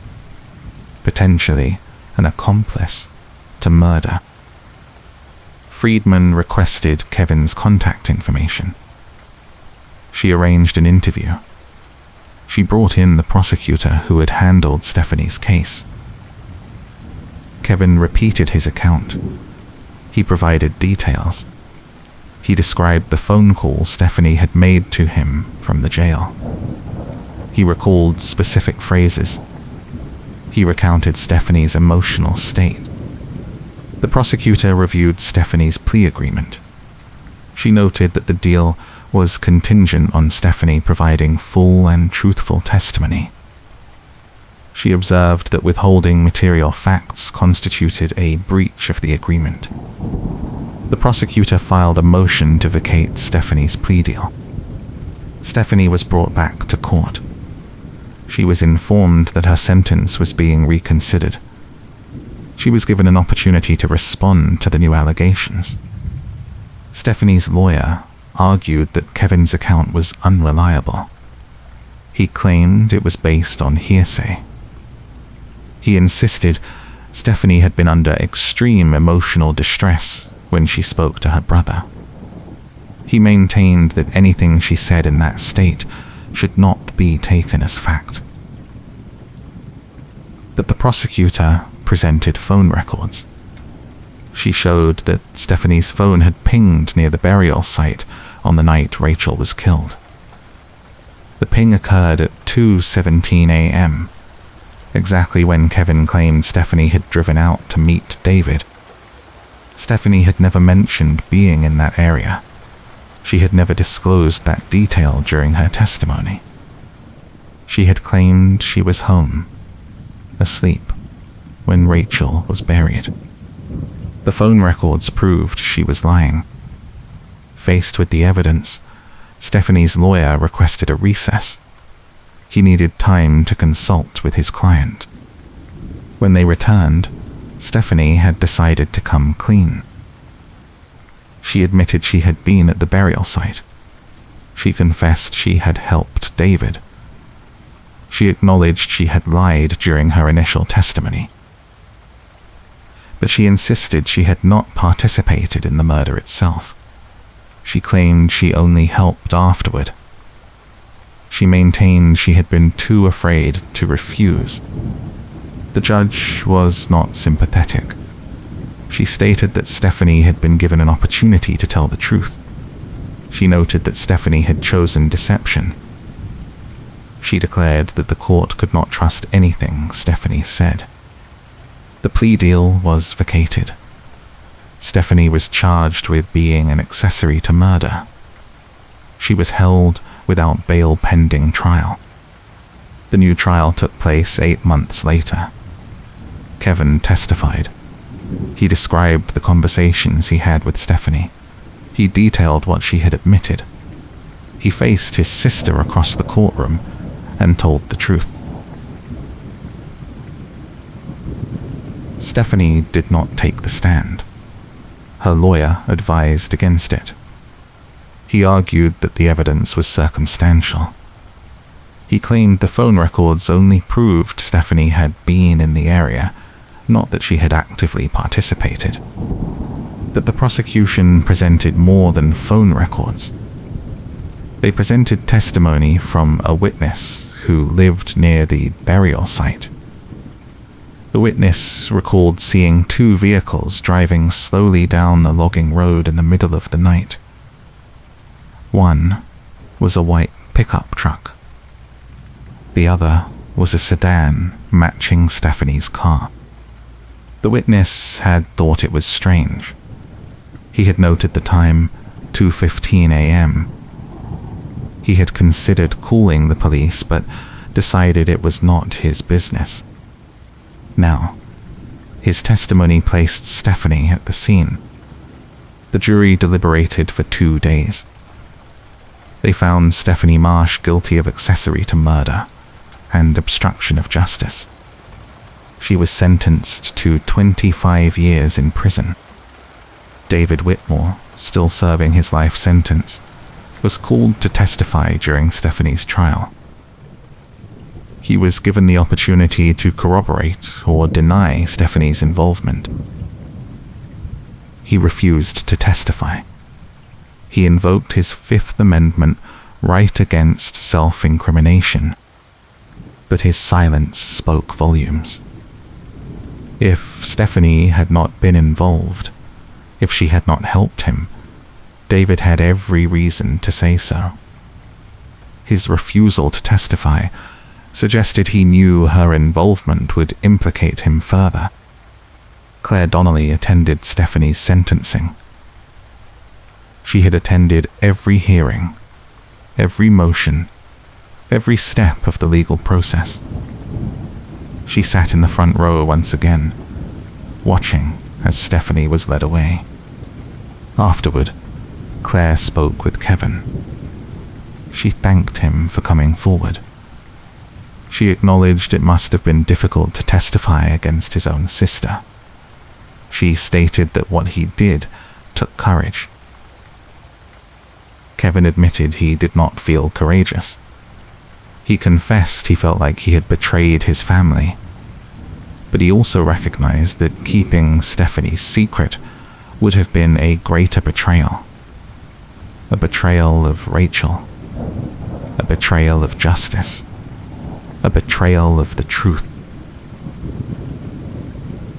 Potentially an accomplice to murder. Friedman requested Kevin's contact information. She arranged an interview. She brought in the prosecutor who had handled Stephanie's case. Kevin repeated his account. He provided details. He described the phone call Stephanie had made to him from the jail. He recalled specific phrases. He recounted Stephanie's emotional state. The prosecutor reviewed Stephanie's plea agreement. She noted that the deal was contingent on Stephanie providing full and truthful testimony. She observed that withholding material facts constituted a breach of the agreement. The prosecutor filed a motion to vacate Stephanie's plea deal. Stephanie was brought back to court. She was informed that her sentence was being reconsidered. She was given an opportunity to respond to the new allegations. Stephanie's lawyer argued that Kevin's account was unreliable. He claimed it was based on hearsay. He insisted Stephanie had been under extreme emotional distress when she spoke to her brother. He maintained that anything she said in that state should not be taken as fact. But the prosecutor presented phone records. She showed that Stephanie's phone had pinged near the burial site on the night Rachel was killed. The ping occurred at 2:17 a.m., exactly when Kevin claimed Stephanie had driven out to meet David. Stephanie had never mentioned being in that area. She had never disclosed that detail during her testimony. She had claimed she was home, asleep, when Rachel was buried. The phone records proved she was lying. Faced with the evidence, Stephanie's lawyer requested a recess. He needed time to consult with his client. When they returned, Stephanie had decided to come clean. She admitted she had been at the burial site. She confessed she had helped David. She acknowledged she had lied during her initial testimony. But she insisted she had not participated in the murder itself. She claimed she only helped afterward. She maintained she had been too afraid to refuse. The judge was not sympathetic. She stated that Stephanie had been given an opportunity to tell the truth. She noted that Stephanie had chosen deception. She declared that the court could not trust anything Stephanie said. The plea deal was vacated. Stephanie was charged with being an accessory to murder. She was held without bail pending trial. The new trial took place 8 months later. Kevin testified. He described the conversations he had with Stephanie. He detailed what she had admitted. He faced his sister across the courtroom and told the truth. Stephanie did not take the stand. Her lawyer advised against it. He argued that the evidence was circumstantial. He claimed the phone records only proved Stephanie had been in the area, not that she had actively participated. That the prosecution presented more than phone records. They presented testimony from a witness who lived near the burial site. The witness recalled seeing 2 vehicles driving slowly down the logging road in the middle of the night. One was a white pickup truck. The other was a sedan matching Stephanie's car. The witness had thought it was strange. He had noted the time, 2:15 a.m. He had considered calling the police, but decided it was not his business. Now, his testimony placed Stephanie at the scene. The jury deliberated for 2 days. They found Stephanie Marsh guilty of accessory to murder and obstruction of justice. She was sentenced to 25 years in prison. David Whitmore, still serving his life sentence, was called to testify during Stephanie's trial. He was given the opportunity to corroborate or deny Stephanie's involvement. He refused to testify. He invoked his Fifth Amendment right against self-incrimination, but his silence spoke volumes. If Stephanie had not been involved, if she had not helped him, David had every reason to say so. His refusal to testify suggested he knew her involvement would implicate him further. Claire Donnelly attended Stephanie's sentencing. She had attended every hearing, every motion, every step of the legal process. She sat in the front row once again, watching as Stephanie was led away. Afterward, Claire spoke with Kevin. She thanked him for coming forward. She acknowledged it must have been difficult to testify against his own sister. She stated that what he did took courage. Kevin admitted he did not feel courageous. He confessed he felt like he had betrayed his family, but he also recognized that keeping Stephanie's secret would have been a greater betrayal. A betrayal of Rachel. A betrayal of justice. A betrayal of the truth.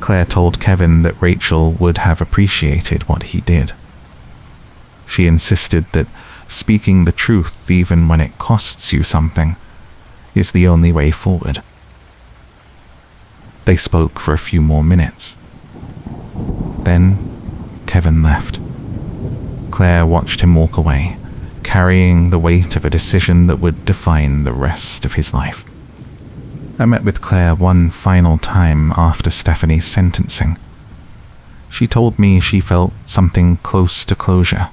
Claire told Kevin that Rachel would have appreciated what he did. She insisted that speaking the truth, even when it costs you something, is the only way forward. They spoke for a few more minutes. Then Kevin left. Claire watched him walk away, carrying the weight of a decision that would define the rest of his life. I met with Claire one final time after Stephanie's sentencing. She told me she felt something close to closure.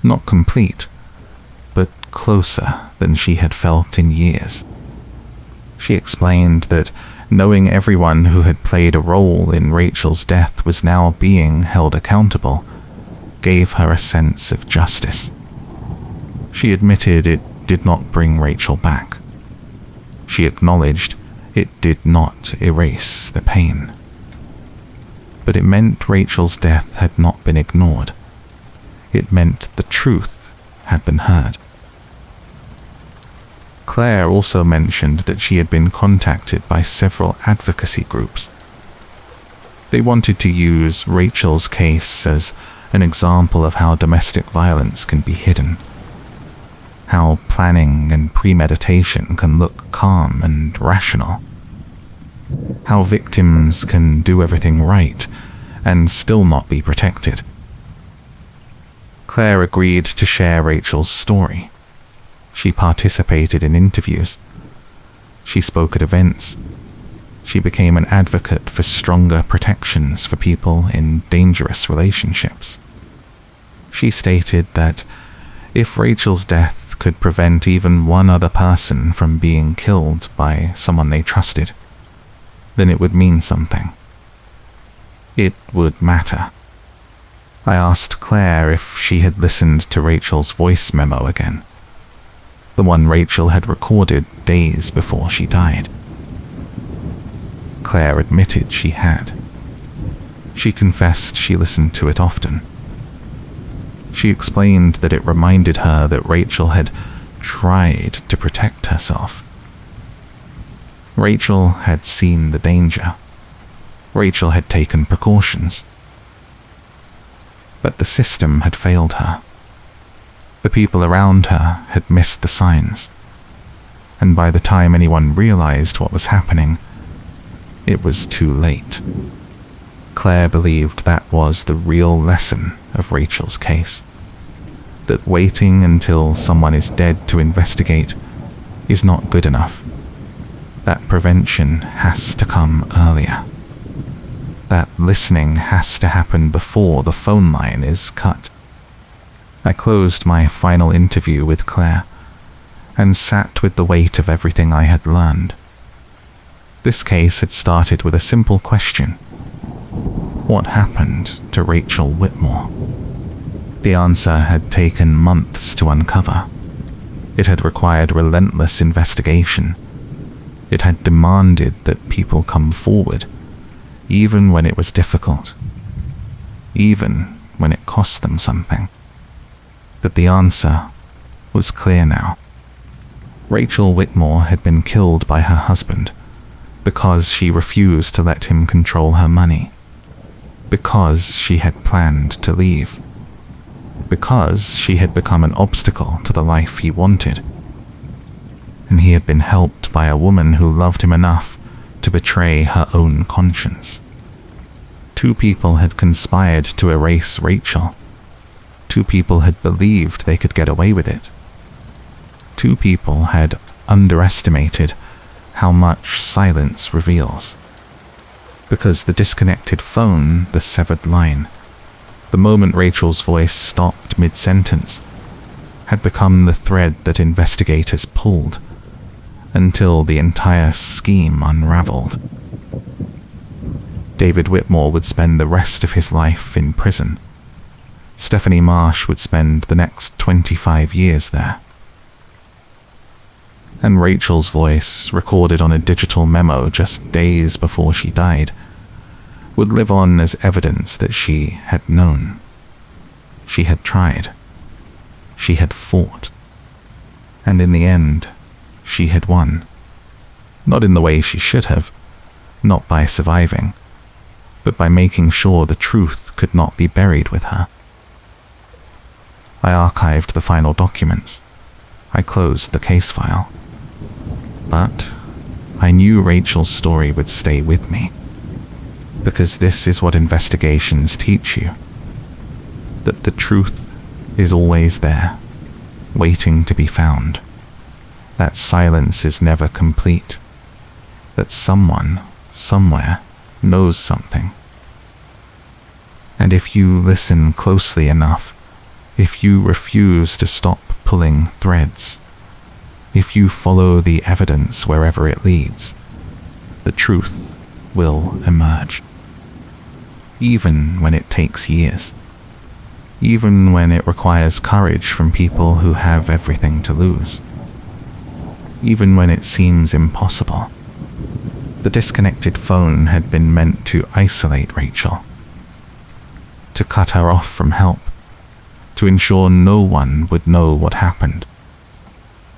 Not complete, but closer than she had felt in years. She explained that knowing everyone who had played a role in Rachel's death was now being held accountable gave her a sense of justice. She admitted it did not bring Rachel back. She acknowledged it did not erase the pain. But it meant Rachel's death had not been ignored. It meant the truth had been heard. Claire also mentioned that she had been contacted by several advocacy groups. They wanted to use Rachel's case as an example of how domestic violence can be hidden, how planning and premeditation can look calm and rational, how victims can do everything right and still not be protected. Claire agreed to share Rachel's story. She participated in interviews. She spoke at events. She became an advocate for stronger protections for people in dangerous relationships. She stated that if Rachel's death could prevent even one other person from being killed by someone they trusted, then it would mean something. It would matter. I asked Claire if she had listened to Rachel's voice memo again, the one Rachel had recorded days before she died. Claire admitted she had. She confessed she listened to it often. She explained that it reminded her that Rachel had tried to protect herself. Rachel had seen the danger. Rachel had taken precautions. But the system had failed her. The people around her had missed the signs. And by the time anyone realized what was happening, it was too late. Claire believed that was the real lesson of Rachel's case. That waiting until someone is dead to investigate is not good enough. That prevention has to come earlier. That listening has to happen before the phone line is cut. I closed my final interview with Claire and sat with the weight of everything I had learned. This case had started with a simple question. What happened to Rachel Whitmore? The answer had taken months to uncover. It had required relentless investigation. It had demanded that people come forward, even when it was difficult, even when it cost them something. But the answer was clear now. Rachel Whitmore had been killed by her husband because she refused to let him control her money, because she had planned to leave, because she had become an obstacle to the life he wanted. And he had been helped by a woman who loved him enough to betray her own conscience. Two people had conspired to erase Rachel. Two people had believed they could get away with it. Two people had underestimated how much silence reveals. Because the disconnected phone, the severed line, the moment Rachel's voice stopped mid-sentence, had become the thread that investigators pulled until the entire scheme unraveled. David Whitmore would spend the rest of his life in prison. Stephanie Marsh would spend the next 25 years there. And Rachel's voice, recorded on a digital memo just days before she died, would live on as evidence that she had known. She had tried. She had fought. And in the end, she had won. Not in the way she should have, not by surviving, but by making sure the truth could not be buried with her. I archived the final documents. I closed the case file. But I knew Rachel's story would stay with me, because this is what investigations teach you, that the truth is always there, waiting to be found, that silence is never complete, that someone, somewhere, knows something. And if you listen closely enough, if you refuse to stop pulling threads, if you follow the evidence wherever it leads, the truth will emerge. Even when it takes years. Even when it requires courage from people who have everything to lose. Even when it seems impossible. The disconnected phone had been meant to isolate Rachel, to cut her off from help, to ensure no one would know what happened.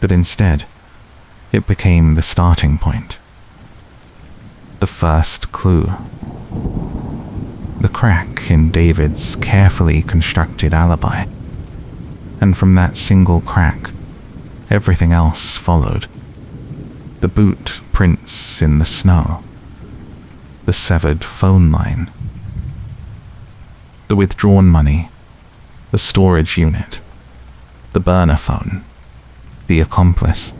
But instead, it became the starting point. The first clue. The crack in David's carefully constructed alibi. And from that single crack, everything else followed. The boot prints in the snow. The severed phone line. The withdrawn money. The storage unit. The burner phone. The accomplice.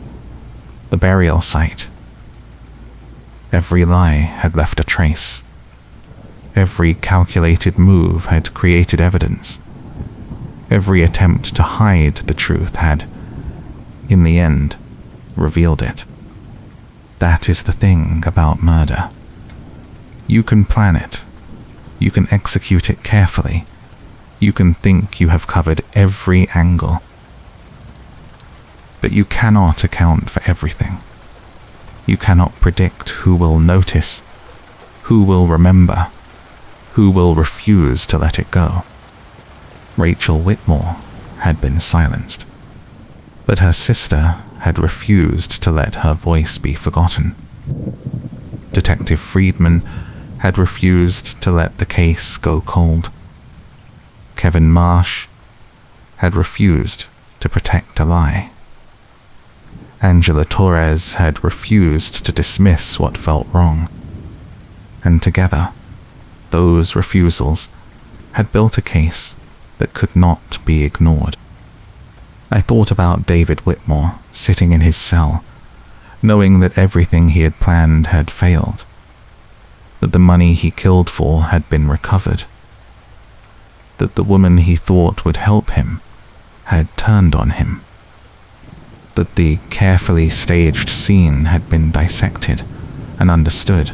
The burial site. Every lie had left a trace. Every calculated move had created evidence. Every attempt to hide the truth had, in the end, revealed it. That is the thing about murder. You can plan it. You can execute it carefully. You can think you have covered every angle. But you cannot account for everything. You cannot predict who will notice, who will remember, who will refuse to let it go. Rachel Whitmore had been silenced, but her sister had refused to let her voice be forgotten. Detective Friedman had refused to let the case go cold. Kevin Marsh had refused to protect a lie. Angela Torres had refused to dismiss what felt wrong. And together, those refusals had built a case that could not be ignored. I thought about David Whitmore sitting in his cell, knowing that everything he had planned had failed, that the money he killed for had been recovered, that the woman he thought would help him had turned on him, that the carefully staged scene had been dissected and understood.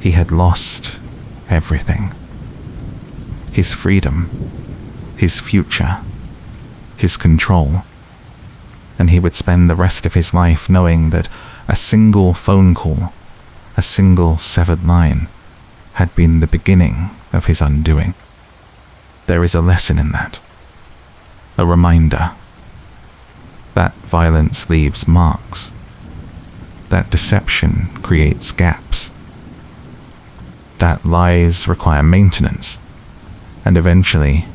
He had lost everything. His freedom, his future, his control. And he would spend the rest of his life knowing that a single phone call, a single severed line, had been the beginning of his undoing. There is a lesson in that. A reminder. That violence leaves marks. That deception creates gaps. That lies require maintenance, and eventually,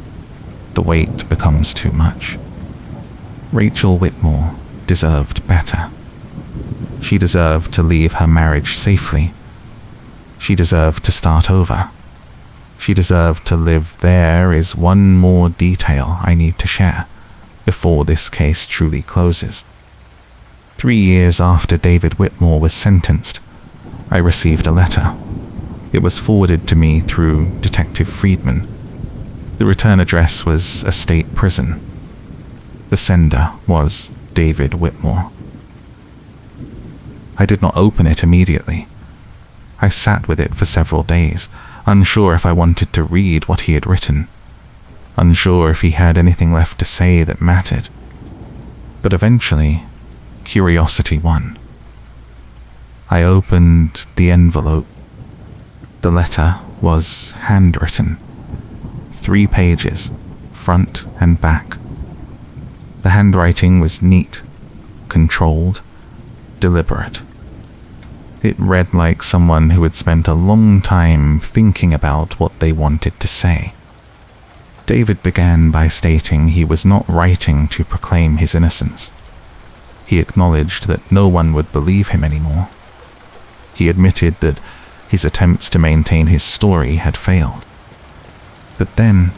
the weight becomes too much. Rachel Whitmore deserved better. She deserved to leave her marriage safely. She deserved to start over. She deserved to live. There is one more detail I need to share before this case truly closes. 3 years after David Whitmore was sentenced, I received a letter. It was forwarded to me through Detective Friedman. The return address was a state prison. The sender was David Whitmore. I did not open it immediately. I sat with it for several days, unsure if I wanted to read what he had written, unsure if he had anything left to say that mattered. But eventually, curiosity won. I opened the envelope. The letter was handwritten. 3 pages, front and back. The handwriting was neat, controlled, deliberate. It read like someone who had spent a long time thinking about what they wanted to say. David began by stating he was not writing to proclaim his innocence. He acknowledged that no one would believe him anymore. He admitted that his attempts to maintain his story had failed. But then,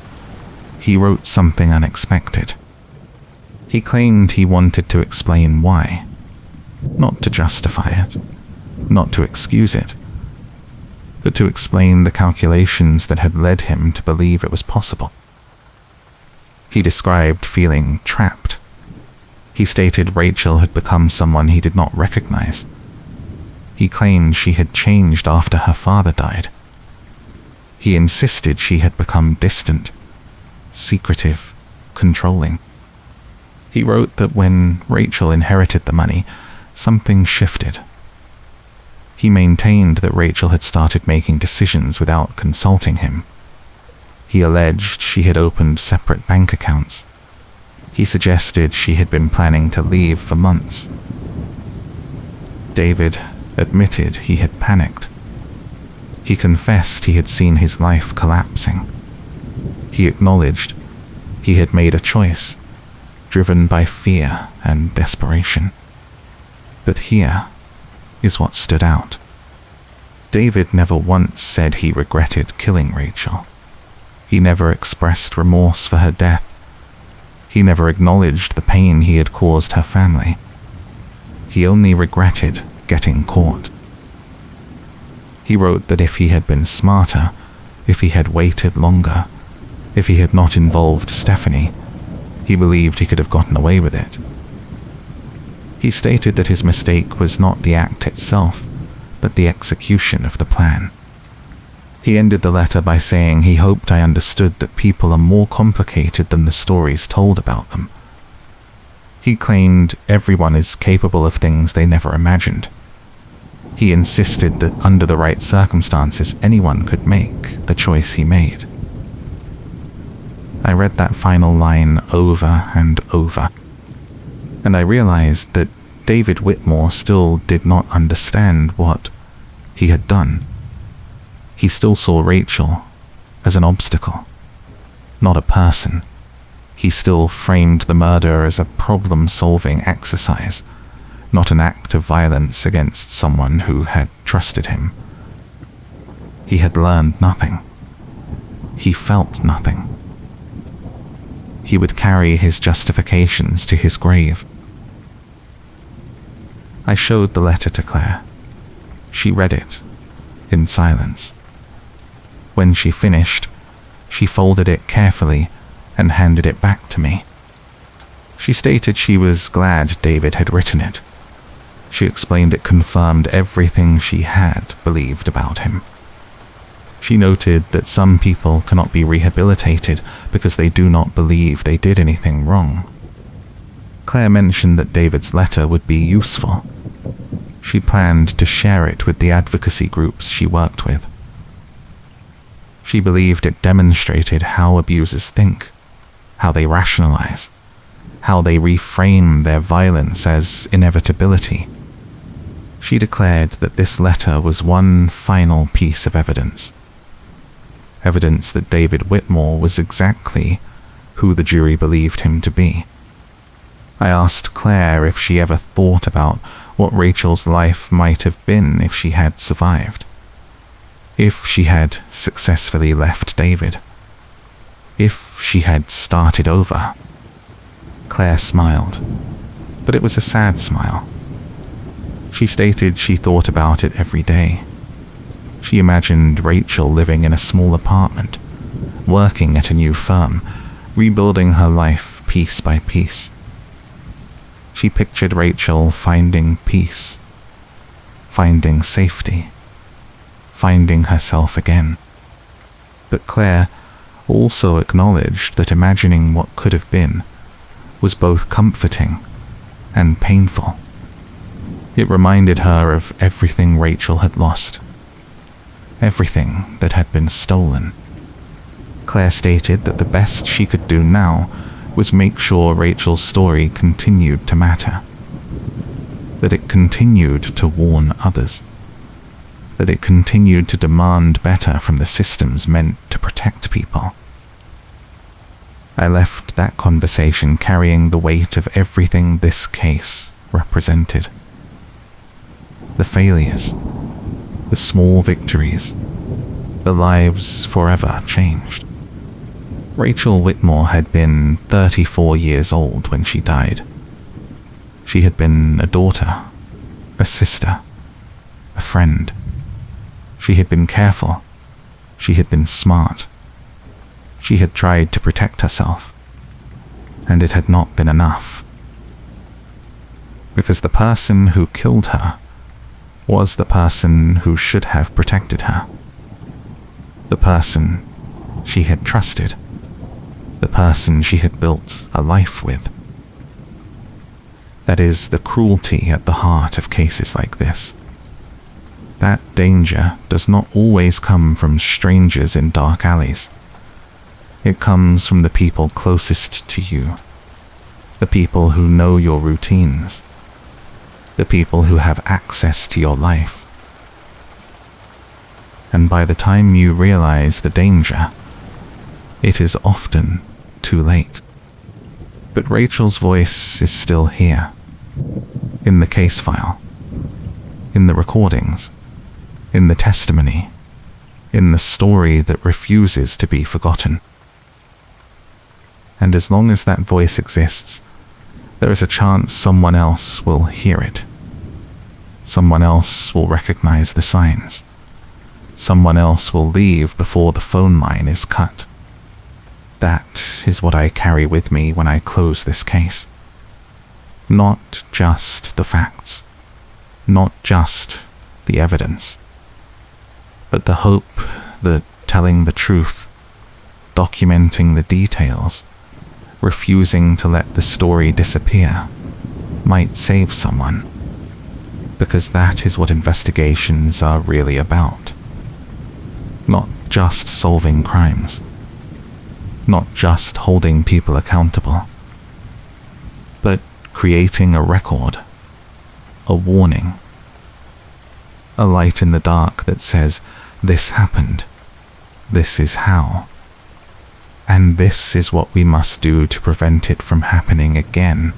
he wrote something unexpected. He claimed he wanted to explain why, not to justify it, not to excuse it, but to explain the calculations that had led him to believe it was possible. He described feeling trapped. He stated Rachel had become someone he did not recognize. He claimed she had changed after her father died. He insisted she had become distant, secretive, controlling. He wrote that when Rachel inherited the money, something shifted. He maintained that Rachel had started making decisions without consulting him. He alleged she had opened separate bank accounts. He suggested she had been planning to leave for months. David admitted he had panicked. He confessed he had seen his life collapsing. He acknowledged he had made a choice, driven by fear and desperation. But here is what stood out. David never once said he regretted killing Rachel. He never expressed remorse for her death. He never acknowledged the pain he had caused her family. He only regretted getting caught. He wrote that if he had been smarter, if he had waited longer, if he had not involved Stephanie, he believed he could have gotten away with it. He stated that his mistake was not the act itself, but the execution of the plan. He ended the letter by saying he hoped I understood that people are more complicated than the stories told about them. He claimed everyone is capable of things they never imagined. He insisted that under the right circumstances, anyone could make the choice he made. I read that final line over and over, and I realized that David Whitmore still did not understand what he had done. He still saw Rachel as an obstacle, not a person. He still framed the murder as a problem-solving exercise, not an act of violence against someone who had trusted him. He had learned nothing. He felt nothing. He would carry his justifications to his grave. I showed the letter to Claire. She read it in silence. When she finished, she folded it carefully and handed it back to me. She stated she was glad David had written it. She explained it confirmed everything she had believed about him. She noted that some people cannot be rehabilitated because they do not believe they did anything wrong. Claire mentioned that David's letter would be useful. She planned to share it with the advocacy groups she worked with. She believed it demonstrated how abusers think, how they rationalize, how they reframe their violence as inevitability. She declared that this letter was one final piece of evidence. Evidence that David Whitmore was exactly who the jury believed him to be. I asked Claire if she ever thought about what Rachel's life might have been if she had survived. If she had successfully left David. If she had started over. Claire smiled, but it was a sad smile. She stated she thought about it every day. She imagined Rachel living in a small apartment, working at a new firm, rebuilding her life piece by piece. She pictured Rachel finding peace, finding safety, finding herself again. But Claire also acknowledged that imagining what could have been was both comforting and painful. It reminded her of everything Rachel had lost, everything that had been stolen. Claire stated that the best she could do now was make sure Rachel's story continued to matter, that it continued to warn others, that it continued to demand better from the systems meant to protect people. I left that conversation carrying the weight of everything this case represented. The failures, the small victories, the lives forever changed. Rachel Whitmore had been 34 years old when she died. She had been a daughter, a sister, a friend. She had been careful. She had been smart. She had tried to protect herself. and it had not been enough. Because the person who killed her was the person who should have protected her. The person she had trusted. The person she had built a life with. That is the cruelty at the heart of cases like this. That danger does not always come from strangers in dark alleys. It comes from the people closest to you, the people who know your routines, the people who have access to your life. And by the time you realize the danger, it is often too late. But Rachel's voice is still here, in the case file, in the recordings, in the testimony, in the story that refuses to be forgotten. And as long as that voice exists, there is a chance someone else will hear it. Someone else will recognize the signs. Someone else will leave before the phone line is cut. That is what I carry with me when I close this case. Not just the facts, not just the evidence, but the hope that telling the truth, documenting the details, refusing to let the story disappear, might save someone. Because that is what investigations are really about. Not just solving crimes. Not just holding people accountable. But creating a record. A warning. A light in the dark that says, this happened. This is how. And this is what we must do to prevent it from happening again.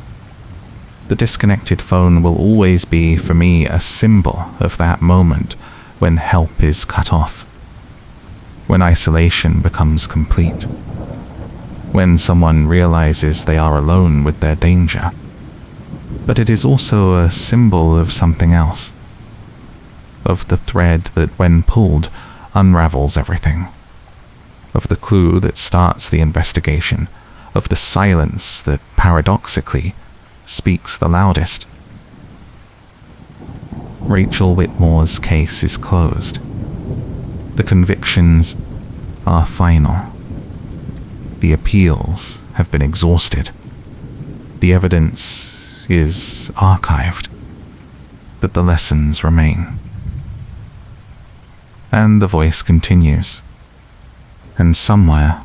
The disconnected phone will always be, for me, a symbol of that moment when help is cut off. When isolation becomes complete. When someone realizes they are alone with their danger. But it is also a symbol of something else. Of the thread that, when pulled, unravels everything. Of the clue that starts the investigation. Of the silence that, paradoxically, speaks the loudest. Rachel Whitmore's case is closed. The convictions are final. The appeals have been exhausted. The evidence is archived, but the lessons remain. And the voice continues. And somewhere,